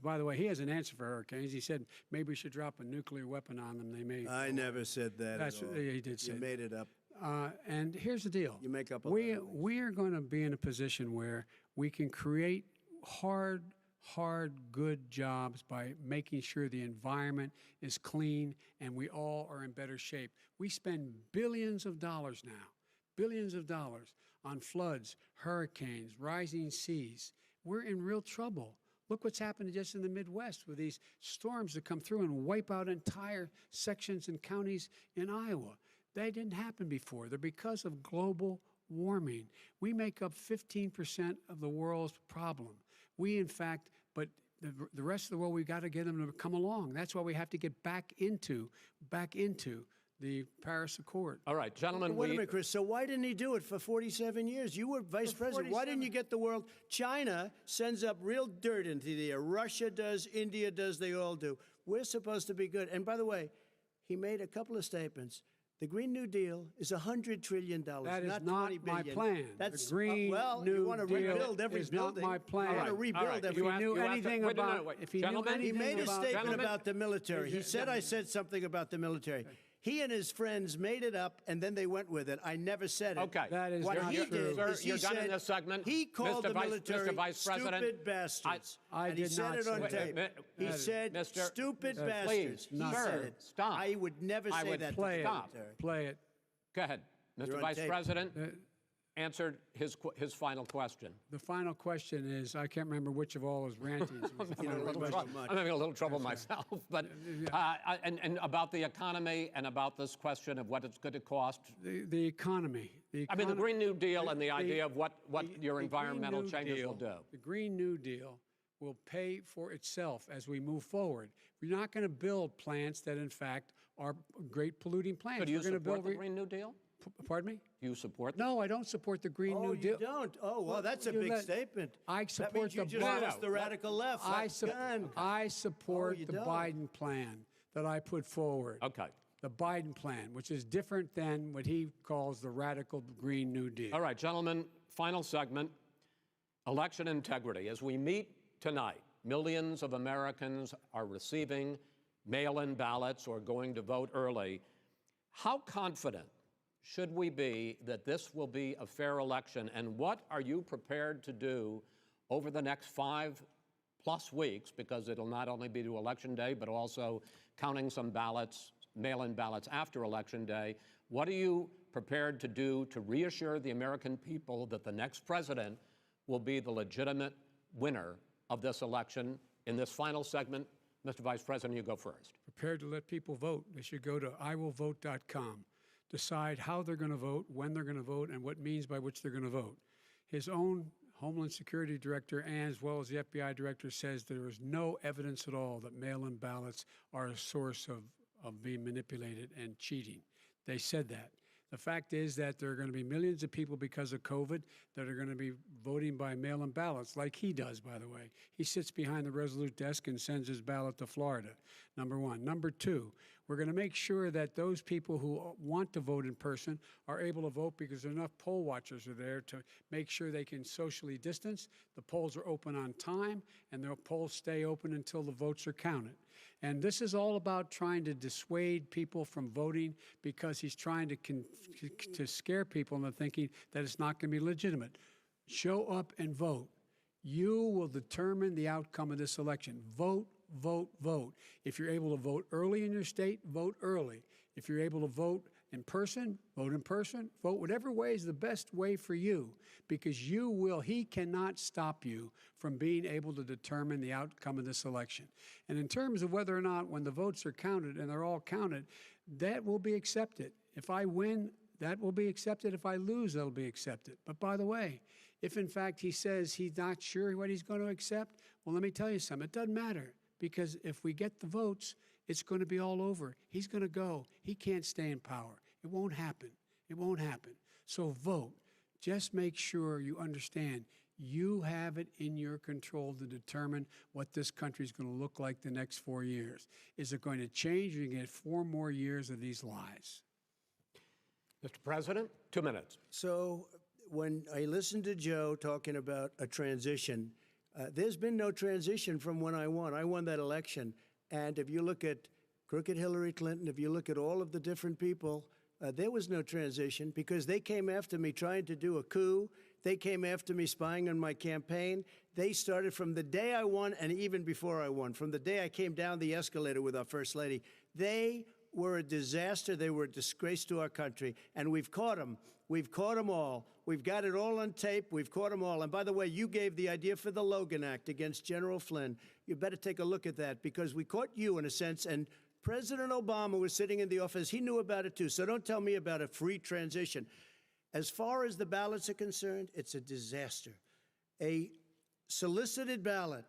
By the way, he has an answer for hurricanes. He said maybe we should drop a nuclear weapon on them. They may. I never said that That's at all. he did say. You made it up. And here's the deal. You make up a we lot of things. we are going to be in a position where we can create hard, good jobs by making sure the environment is clean and we all are in better shape. We spend billions of dollars on floods, hurricanes, rising seas. We're in real trouble. Look what's happened just in the Midwest with these storms that come through and wipe out entire sections and counties in Iowa. They didn't happen before. They're because of global warming. We make up 15% of the world's problem. We, in fact, but the rest of the world, we've got to get them to come along. That's why we have to get back into the Paris Accord. All right, gentlemen. Wait a minute, Chris. So why didn't he do it for 47 years? You were vice president. Why didn't you get the world? China sends up real dirt into the air. Russia does. India does. They all do. We're supposed to be good. And by the way, he made a couple of statements. The Green New Deal is $100 trillion, That is not not $20 my billion. plan. That's the Green well, New you want to Deal rebuild every is building. not my plan. You want to rebuild every. If he knew anything about, if he knew Gentlemen, He anything made a about, statement about the military. He said I said something about the military. He and his friends made it up, and then they went with it. I never said it. Okay. That is What not he true. did Sir, is he you're done in said this segment. he called Mr. the military Vice President, stupid bastards. I and he did said not it on say tape. that. He said Mr. stupid Please, bastards. He sir, said it. stop. I would never I say would that to Play the it. military. Play it. Go ahead. You're Mr. on Vice tape. President answered his final question. The final question is, I can't remember which of all his rantings. I'm having a little trouble myself. But and about the economy and about this question of what it's going to cost. The economy. I mean, the Green New Deal and the idea of what your the environmental Green New changes Deal, will do. The Green New Deal will pay for itself as we move forward. We're not going to build plants that, in fact, are great polluting plants. So do you We're going to support build the Green New Deal? Pardon me? Do you support No, I don't support the Green New Deal. You don't? Oh, well, that's a You big let- statement. I That support means you the just Biden- lost the radical left. I support you the don't. Biden plan that I put forward. Okay. The Biden plan, which is different than what he calls the radical Green New Deal. All right, gentlemen, final segment, election integrity. As we meet tonight, millions of Americans are receiving mail-in ballots or going to vote early. How confident should we be that this will be a fair election, and what are you prepared to do over the next 5+ weeks, because it'll not only be to Election Day, but also counting some ballots, mail-in ballots after Election Day. What are you prepared to do to reassure the American people that the next president will be the legitimate winner of this election? In this final segment, Mr. Vice President, you go first. Prepared to let people vote. They should go to iwillvote.com, decide how they're going to vote, when they're going to vote, and what means by which they're going to vote. His own Homeland Security Director, and as well as the FBI Director, says there is no evidence at all that mail-in ballots are a source of being manipulated and cheating. They said that. The fact is that there are going to be millions of people because of COVID that are going to be voting by mail-in ballots, like he does, by the way. He sits behind the Resolute desk and sends his ballot to Florida, number one. Number two, we're going to make sure that those people who want to vote in person are able to vote because enough poll watchers are there to make sure they can socially distance. The polls are open on time, and the polls stay open until the votes are counted. And this is all about trying to dissuade people from voting because he's trying to scare people into thinking that it's not going to be legitimate. Show up and vote. You will determine the outcome of this election. Vote, vote, vote. If you're able to vote early in your state, vote early. If you're able to vote in person, vote whatever way is the best way for you, because he cannot stop you from being able to determine the outcome of this election. And in terms of whether or not, when the votes are counted, and they're all counted, that will be accepted. If I win, that will be accepted. If I lose, that'll be accepted. But by the way, if in fact he says he's not sure what he's going to accept, well, let me tell you something. It doesn't matter, because if we get the votes, it's going to be all over. He's going to go. He can't stay in power. It won't happen. It won't happen. So vote. Just make sure you understand you have it in your control to determine what this country is going to look like the next 4 years. Is it going to change, or are you going to get 4 more years of these lies? Mr. President, 2 minutes. So when I listened to Joe talking about a transition, there's been no transition from when I won. I won that election. And if you look at crooked Hillary Clinton, if you look at all of the different people, there was no transition, because they came after me trying to do a coup. They came after me spying on my campaign. They started from the day I won, and even before I won, from the day I came down the escalator with our First Lady. They were a disaster. They were a disgrace to our country. And we've caught them. We've caught them all. We've got it all on tape. We've caught them all. And by the way, you gave the idea for the Logan Act against General Flynn. You better take a look at that, because we caught you in a sense. And President Obama was sitting in the office. He knew about it too. So don't tell me about a free transition. As far as the ballots are concerned, it's a disaster. A solicited ballot,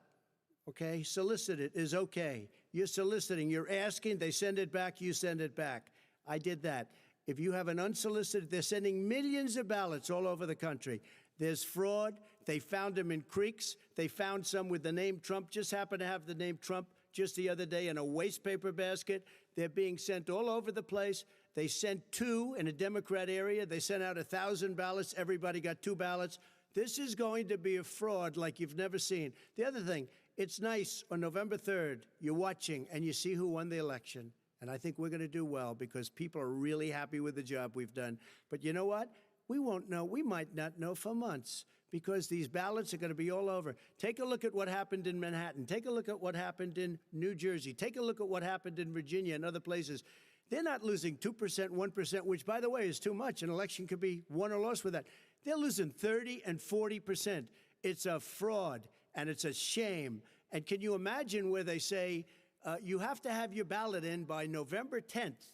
okay, solicited is okay. You're soliciting, you're asking, they send it back, you send it back. I did that. If you have an unsolicited, they're sending millions of ballots all over the country. There's fraud. They found them in creeks. They found some with the name Trump, just happened to have the name Trump just the other day in a waste paper basket. They're being sent all over the place. They sent 2 in a Democrat area. They sent out 1,000 ballots. Everybody got 2 ballots. This is going to be a fraud like you've never seen. The other thing, it's nice on November 3rd, you're watching and you see who won the election. And I think we're going to do well, because people are really happy with the job we've done. But you know what? We won't know. We might not know for months, because these ballots are going to be all over. Take a look at what happened in Manhattan. Take a look at what happened in New Jersey. Take a look at what happened in Virginia and other places. They're not losing 2%, 1%, which, by the way, is too much. An election could be won or lost with that. They're losing 30 and 40%. It's a fraud, and it's a shame. And can you imagine where they say, you have to have your ballot in by November 10th.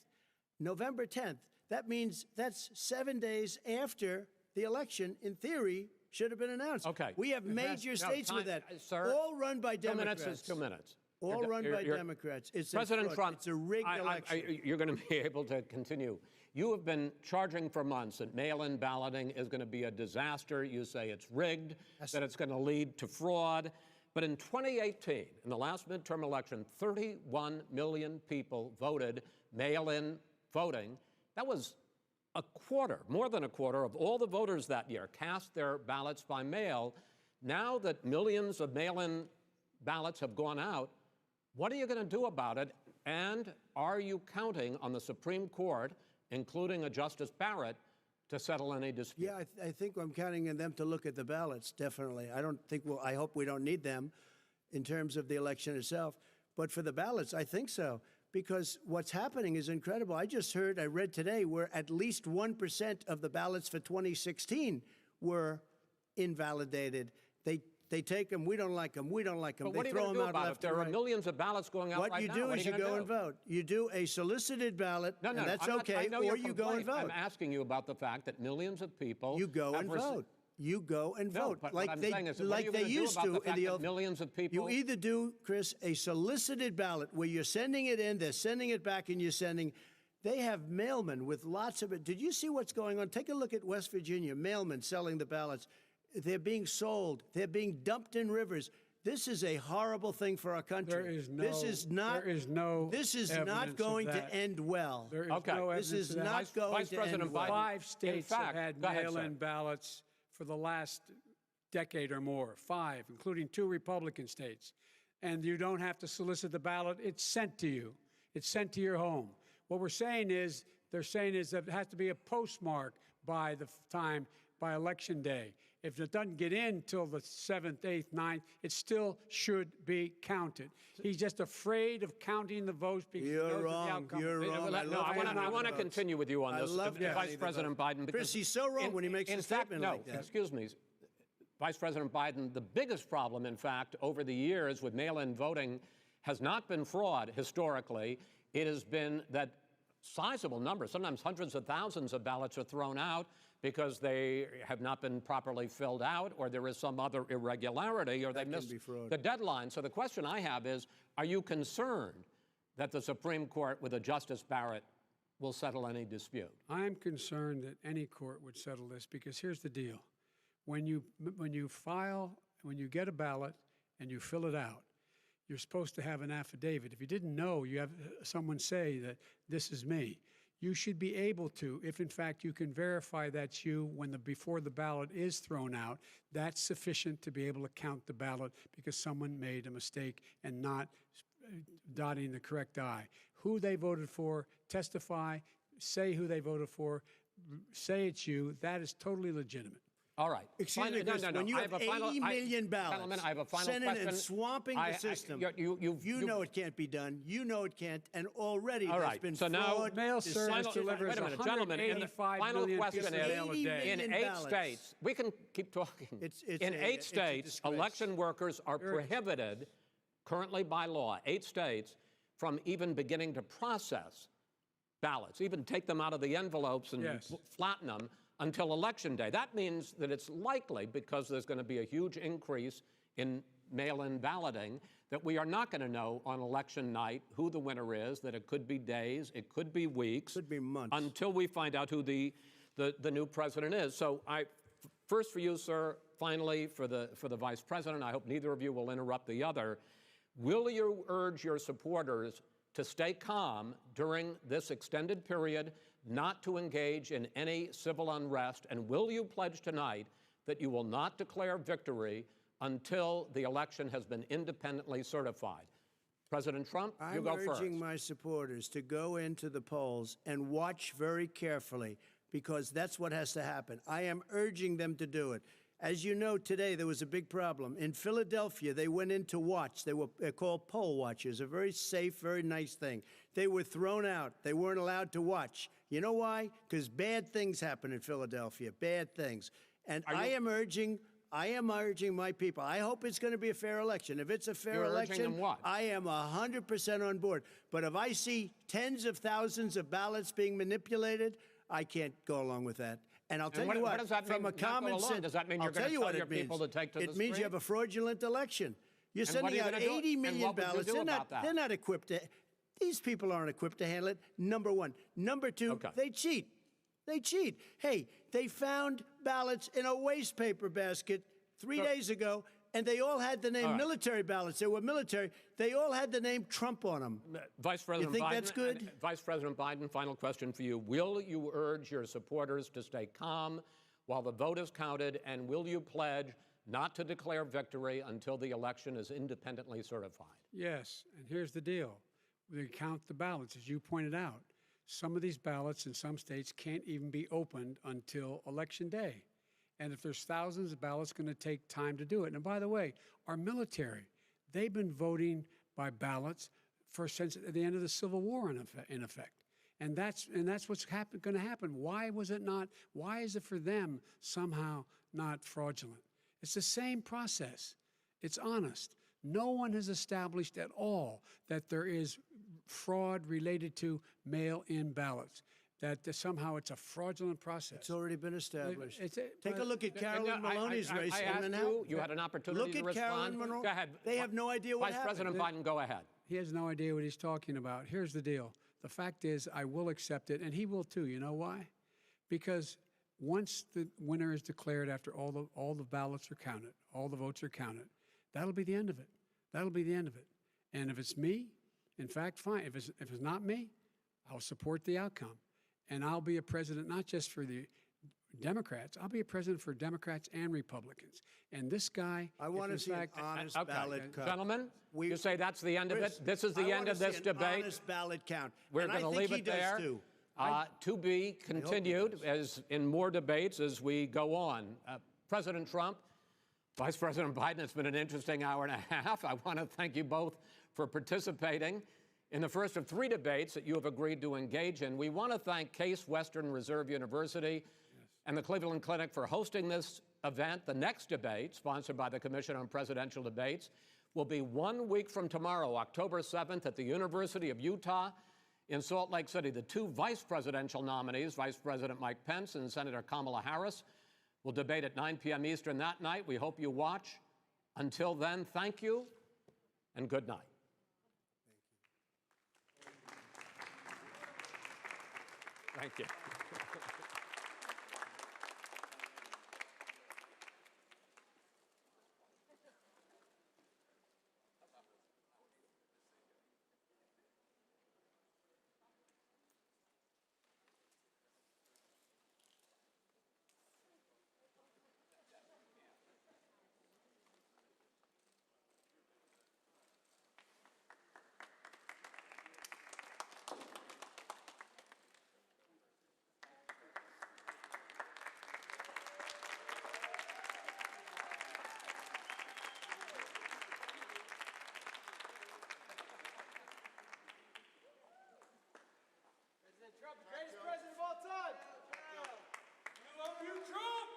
November 10th. That means that's 7 days after the election, in theory, should have been announced. Okay. We have major states with that. Sir, all run by Democrats. 2 minutes is 2 minutes. All run by Democrats. It's President Trump, it's a rigged election. You're going to be able to continue. You have been charging for months that mail-in balloting is going to be a disaster. You say it's rigged, that it's going to lead to fraud. But in 2018, in the last midterm election, 31 million people voted mail-in voting. That was a quarter, more than a quarter, of all the voters that year cast their ballots by mail. Now that millions of mail-in ballots have gone out, what are you going to do about it? And are you counting on the Supreme Court, including a Justice Barrett, to settle any dispute? Yeah, I think I'm counting on them to look at the ballots, definitely. I hope we don't need them in terms of the election itself. But for the ballots, I think so, because what's happening is incredible. I read today, where at least 1% of the ballots for 2016 were invalidated. They take them, we don't like them, we don't like them. But what they are you throw going to do them out about it? left There and are right. millions of ballots going out What right you now. do What is are you gonna go do? and vote. You do a solicited ballot, and that's okay, I know or your you go and complaint. vote. I'm asking you about the fact that millions of people You go and vote. You go and vote, but like what I'm they saying is, what are you like they gonna do used about to the in fact the that old. millions of people? You either do, Chris, a solicited ballot where you're sending it in, they're sending it back, and you're sending. They have mailmen with lots of it. Did you see what's going on? Take a look at West Virginia. Mailmen selling the ballots. They're being sold. They're being dumped in rivers. This is a horrible thing for our country. There is no. This is not. There is no. This is not going to end well. There is Okay. no This evidence is of that. not going Vice to President end well. Biden- 5 states fact, have had go ahead, mail-in sir. ballots for the last decade or more. 5, including 2 Republican states. And you don't have to solicit the ballot. It's sent to you. It's sent to your home. What they're saying is that it has to be a postmark by the time, by Election Day. If it doesn't get in till the 7th, 8th, 9th, it still should be counted. He's just afraid of counting the votes because he knows You're the wrong. outcome. You're wrong. No, I want to continue with you on this, love Vice counting the President votes. Biden. Chris, he's so wrong when he makes a statement like that. Excuse me, Vice President Biden, the biggest problem, in fact, over the years with mail-in voting has not been fraud historically. It has been that sizable numbers, sometimes hundreds of thousands of ballots are thrown out because they have not been properly filled out, or there is some other irregularity, or they missed the deadline. So the question I have is, are you concerned that the Supreme Court, with a Justice Barrett, will settle any dispute? I'm concerned that any court would settle this because here's the deal. When you get a ballot and you fill it out, you're supposed to have an affidavit. If you didn't know, you have someone say that this is me. You should be able to, if in fact you can verify that's you before the ballot is thrown out, that's sufficient to be able to count the ballot because someone made a mistake and not dotting the correct I. Who they voted for, testify, say who they voted for, say it's you, that is totally legitimate. All right. Excuse me, Chris, when you have 80 million ballots, gentlemen, I have a final Senate question. and swamping the system, you know it can't be done. You know it can't, and already there's been so fraud. Mail service delivers wait a minute, gentlemen. The final question is: in 8 states, we can keep talking. In 8 states, election workers are prohibited currently by law. 8 states from even beginning to process ballots, even take them out of the envelopes and flatten them until Election Day. That means that it's likely, because there's going to be a huge increase in mail-in balloting, that we are not going to know on election night who the winner is, that it could be days, it could be weeks. Could be months. Until we find out who the new president is. So first for you, sir, finally for the Vice President, I hope neither of you will interrupt the other. Will you urge your supporters to stay calm during this extended period, not to engage in any civil unrest, and will you pledge tonight that you will not declare victory until the election has been independently certified? President Trump, you go first. I'm urging my supporters to go into the polls and watch very carefully, because that's what has to happen. I am urging them to do it. As you know, today there was a big problem. In Philadelphia, they went in to watch. They're called poll watchers, a very safe, very nice thing. They were thrown out. They weren't allowed to watch. You know why? Because bad things happen in Philadelphia, bad things. And I am urging my people. I hope it's going to be a fair election. If it's a fair election, I am 100% on board. But if I see tens of thousands of ballots being manipulated, I can't go along with that. And I'll tell you what, does that from mean, a common sense, does that mean you're going to tell your people to take to the street? It means you have a fraudulent election. You're sending out 80 million ballots. They're not equipped to. These people aren't equipped to handle it, number one. Number two, they cheat. They cheat. Hey, they found ballots in a waste paper basket 3 days ago, and they all had the name military ballots. They were military. They all had the name Trump on them. Vice President you think Biden, that's good? Vice President Biden, final question for you. Will you urge your supporters to stay calm while the vote is counted, and will you pledge not to declare victory until the election is independently certified? Yes, and here's the deal. We count the ballots, as you pointed out. Some of these ballots in some states can't even be opened until Election Day. And if there's thousands of ballots, it's going to take time to do it. And by the way, our military, they've been voting by ballots since the end of the Civil War, in effect. And that's what's going to happen. Why was it not? Why is it for them somehow not fraudulent? It's the same process. It's honest. No one has established at all that there is fraud related to mail-in ballots, that somehow it's a fraudulent process. It's already been established. Take a look at Carolyn Maloney's race. You had an opportunity to respond. Look at Carolyn Maloney. Go ahead. They have no idea what happened. Vice President Biden, go ahead. He has no idea what he's talking about. Here's the deal. The fact is, I will accept it, and he will too. You know why? Because once the winner is declared, after all the ballots are counted, all the votes are counted, that'll be the end of it. That'll be the end of it. And if it's me, in fact, fine. If it's not me, I'll support the outcome. And I'll be a president not just for the Democrats. I'll be a president for Democrats and Republicans. And this guy, I want to see an honest ballot count. Gentlemen, you say that's the end of it? This is the end of this debate? Honest ballot count. We're going to leave it there. To be continued as in more debates as we go on. President Trump, Vice President Biden, it's been an interesting hour and a half. I want to thank you both for participating in the first of 3 debates that you have agreed to engage in. We want to thank Case Western Reserve University and the Cleveland Clinic for hosting this event. The next debate, sponsored by the Commission on Presidential Debates, will be 1 week from tomorrow, October 7th, at the University of Utah in Salt Lake City. The 2 vice presidential nominees, Vice President Mike Pence and Senator Kamala Harris, will debate at 9 p.m. Eastern that night. We hope you watch. Until then, thank you and good night. Thank you. Trump, the greatest president of all time. We love you, Trump.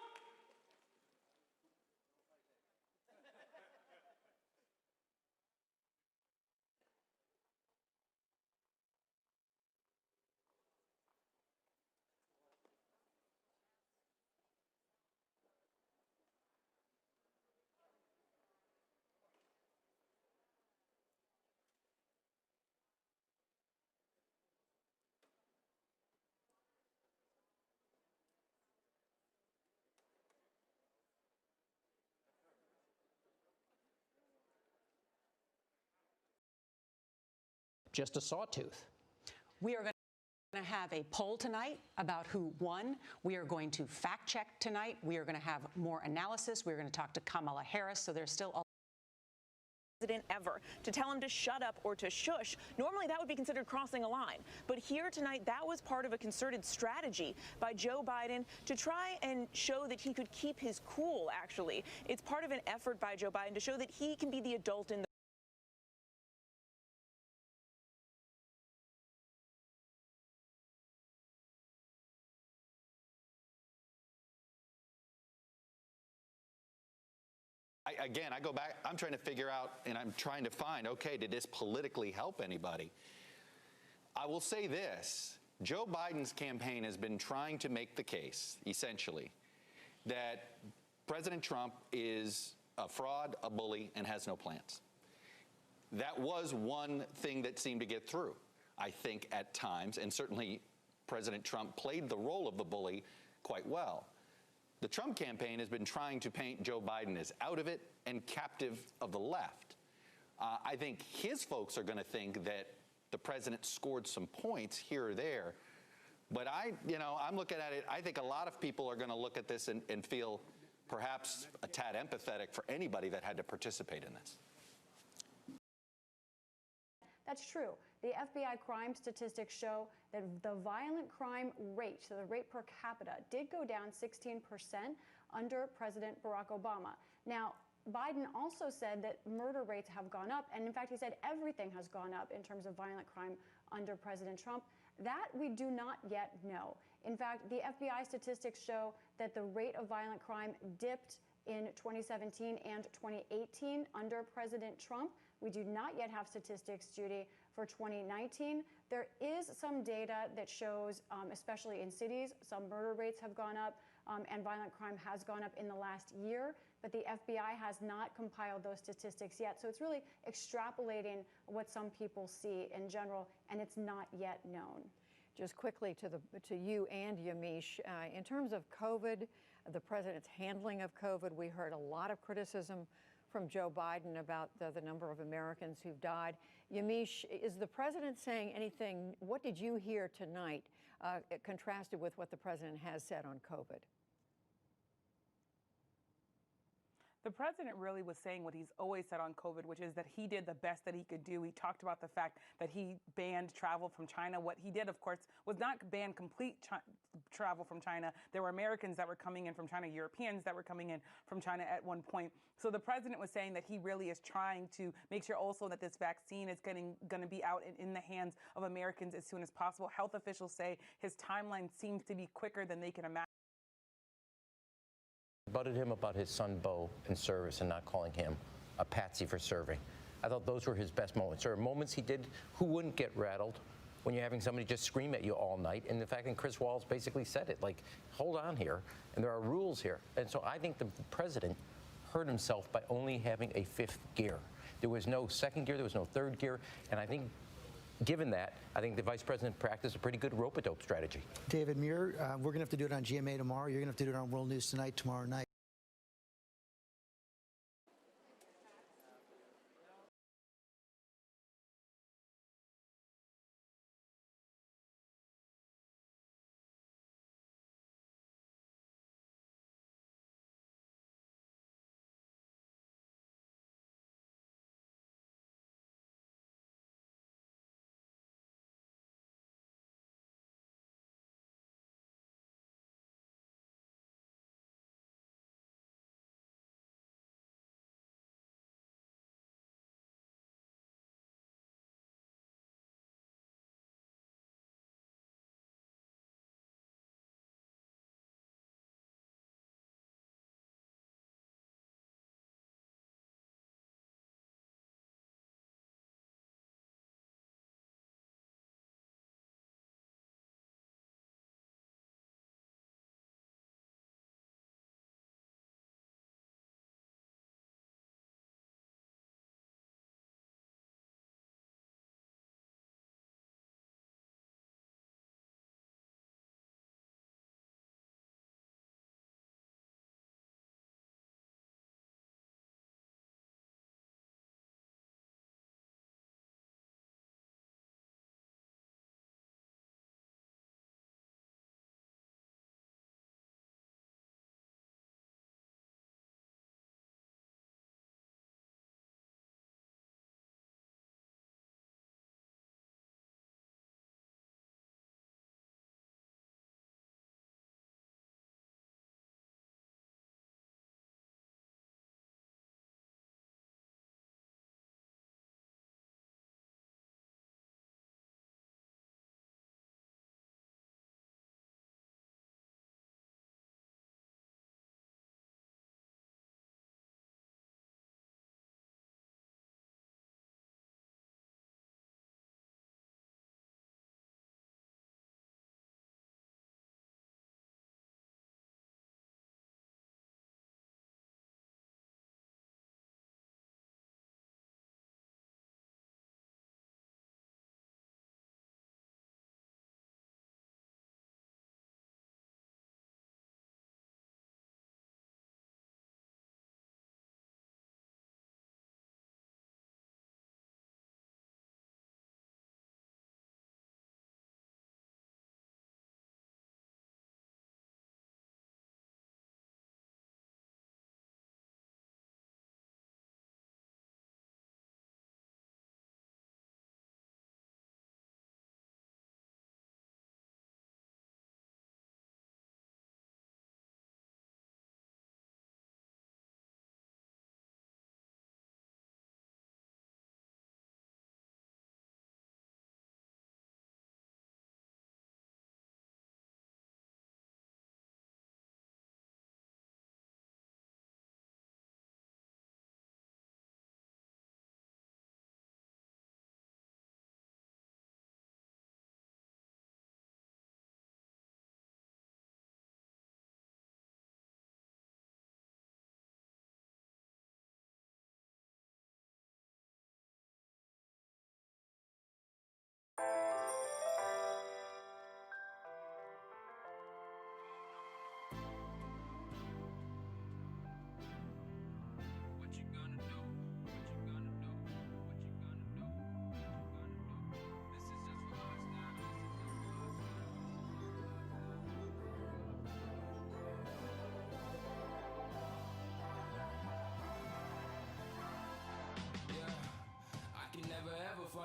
Just a sawtooth. We are going to have a poll tonight about who won. We are going to fact check tonight. We are going to have more analysis. We're going to talk to Kamala Harris. So there's still a president ever to tell him to shut up or to shush. Normally that would be considered crossing a line. But here tonight, that was part of a concerted strategy by Joe Biden to try and show that he could keep his cool, actually. It's part of an effort by Joe Biden to show that he can be the adult in the Again, I go back, I'm trying to figure out, and I'm trying to find, okay, did this politically help anybody? I will say this, Joe Biden's campaign has been trying to make the case, essentially, that President Trump is a fraud, a bully, and has no plans. That was one thing that seemed to get through, I think, at times, and certainly President Trump played the role of the bully quite well. The Trump campaign has been trying to paint Joe Biden as out of it and captive of the left. I think his folks are going to think that the president scored some points here or there. But I'm looking at it, I think a lot of people are going to look at this and feel perhaps a tad empathetic for anybody that had to participate in this. That's true. The FBI crime statistics show that the violent crime rate, so the rate per capita, did go down 16% under President Barack Obama. Now, Biden also said that murder rates have gone up, and in fact, he said everything has gone up in terms of violent crime under President Trump. That we do not yet know. In fact, the FBI statistics show that the rate of violent crime dipped in 2017 and 2018 under President Trump. We do not yet have statistics, Judy, for 2019. There is some data that shows, especially in cities, some murder rates have gone up and violent crime has gone up in the last year, but the FBI has not compiled those statistics yet. So it's really extrapolating what some people see in general, and it's not yet known. Just quickly to you and Yamiche, in terms of COVID, the president's handling of COVID, we heard a lot of criticism from Joe Biden about the number of Americans who've died. Yamiche, is the president saying anything? What did you hear tonight contrasted with what the president has said on COVID? The president really was saying what he's always said on COVID, which is that he did the best that he could do. He talked about the fact that he banned travel from China. What he did, of course, was not ban complete travel from China. There were Americans that were coming in from China, Europeans that were coming in from China at one point. So the president was saying that he really is trying to make sure also that this vaccine is going to be out in the hands of Americans as soon as possible. Health officials say his timeline seems to be quicker than they can imagine. Butted him about his son Bo in service and not calling him a patsy for serving. I thought those were his best moments. There are moments he did. Who wouldn't get rattled when you're having somebody just scream at you all night? And the fact that Chris Wallace basically said it, like, hold on here, and there are rules here. And so I think the president hurt himself by only having a fifth gear. There was no second gear, there was no third gear, and I think given that, I think the vice president practiced a pretty good rope-a-dope strategy. David Muir, we're going to have to do it on GMA tomorrow. You're going to have to do it on World News Tonight tomorrow night.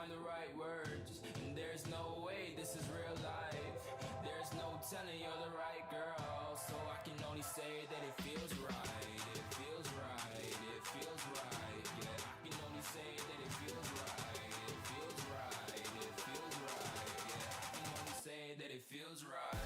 find the right words. And there's no way this is real life. There's no telling you're the right girl. So I can only say that it feels right. It feels right. It feels right. Yeah, I can only say that it feels right. It feels right. It feels right. Yeah, I can only say that it feels right.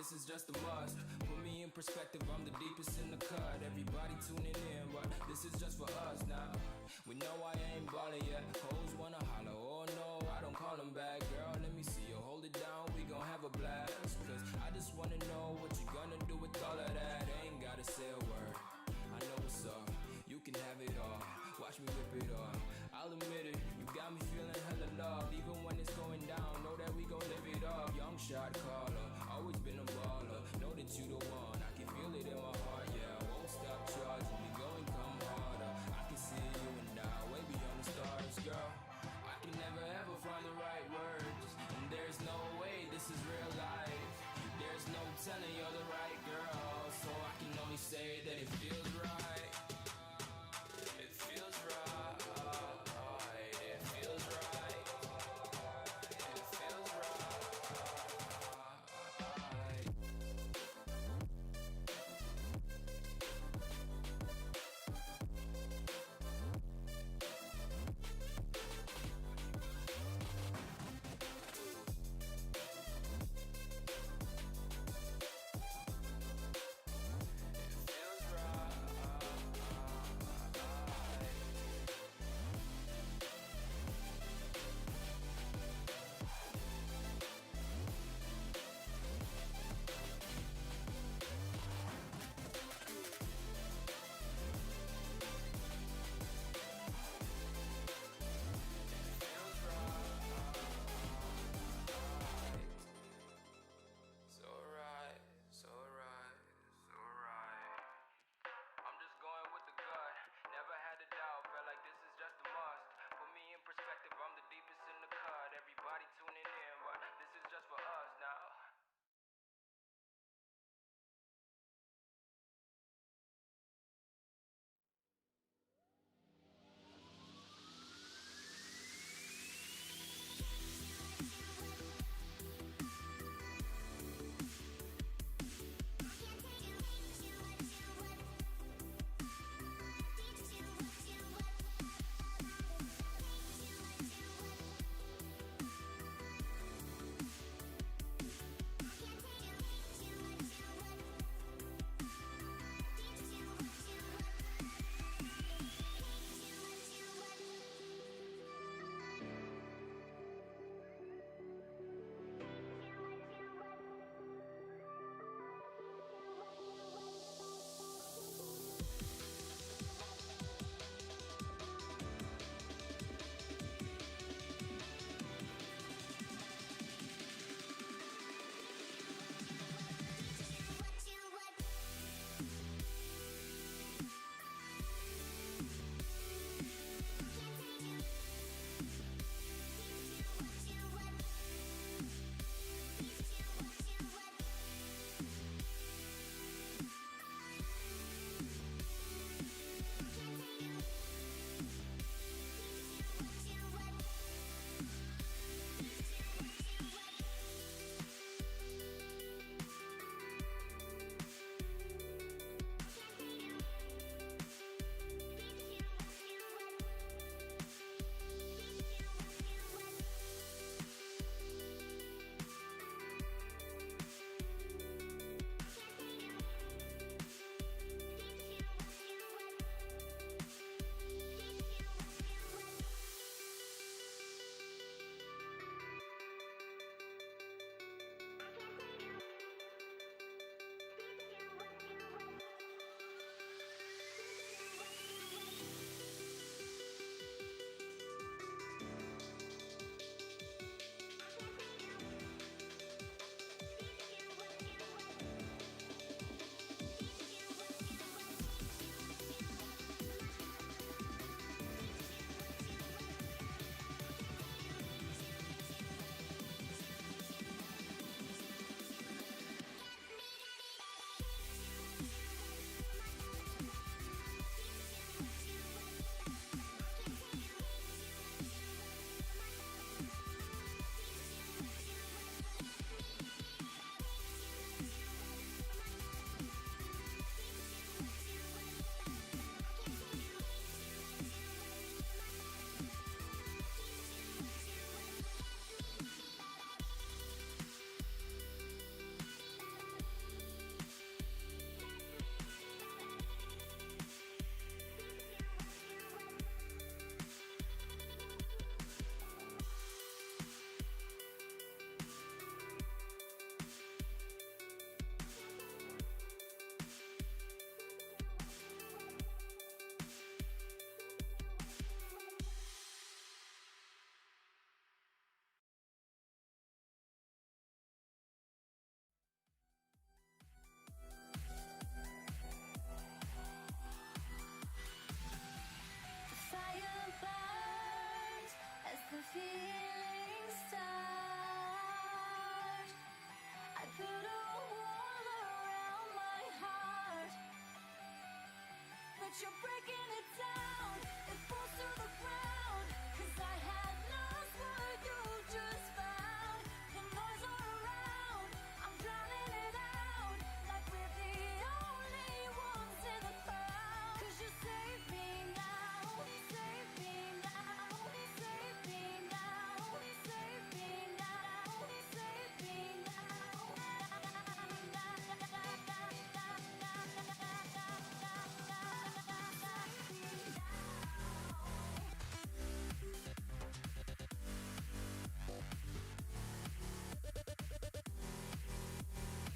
This is just a must. Put me in perspective, I'm the deepest in the cut. Everybody tuning in, but this is just for us now. We know I ain't ballin' yet. Hoes wanna holler, oh no, I don't call them back. Girl, let me see you hold it down, we gon' have a blast. Cause I just wanna know what you gonna do with all of that. Ain't gotta say a word, I know what's up. You can have it all, watch me rip it off. I'll admit it, you got me feeling hella love. Even when it's going down, know that we gon' live it up. Young shot call.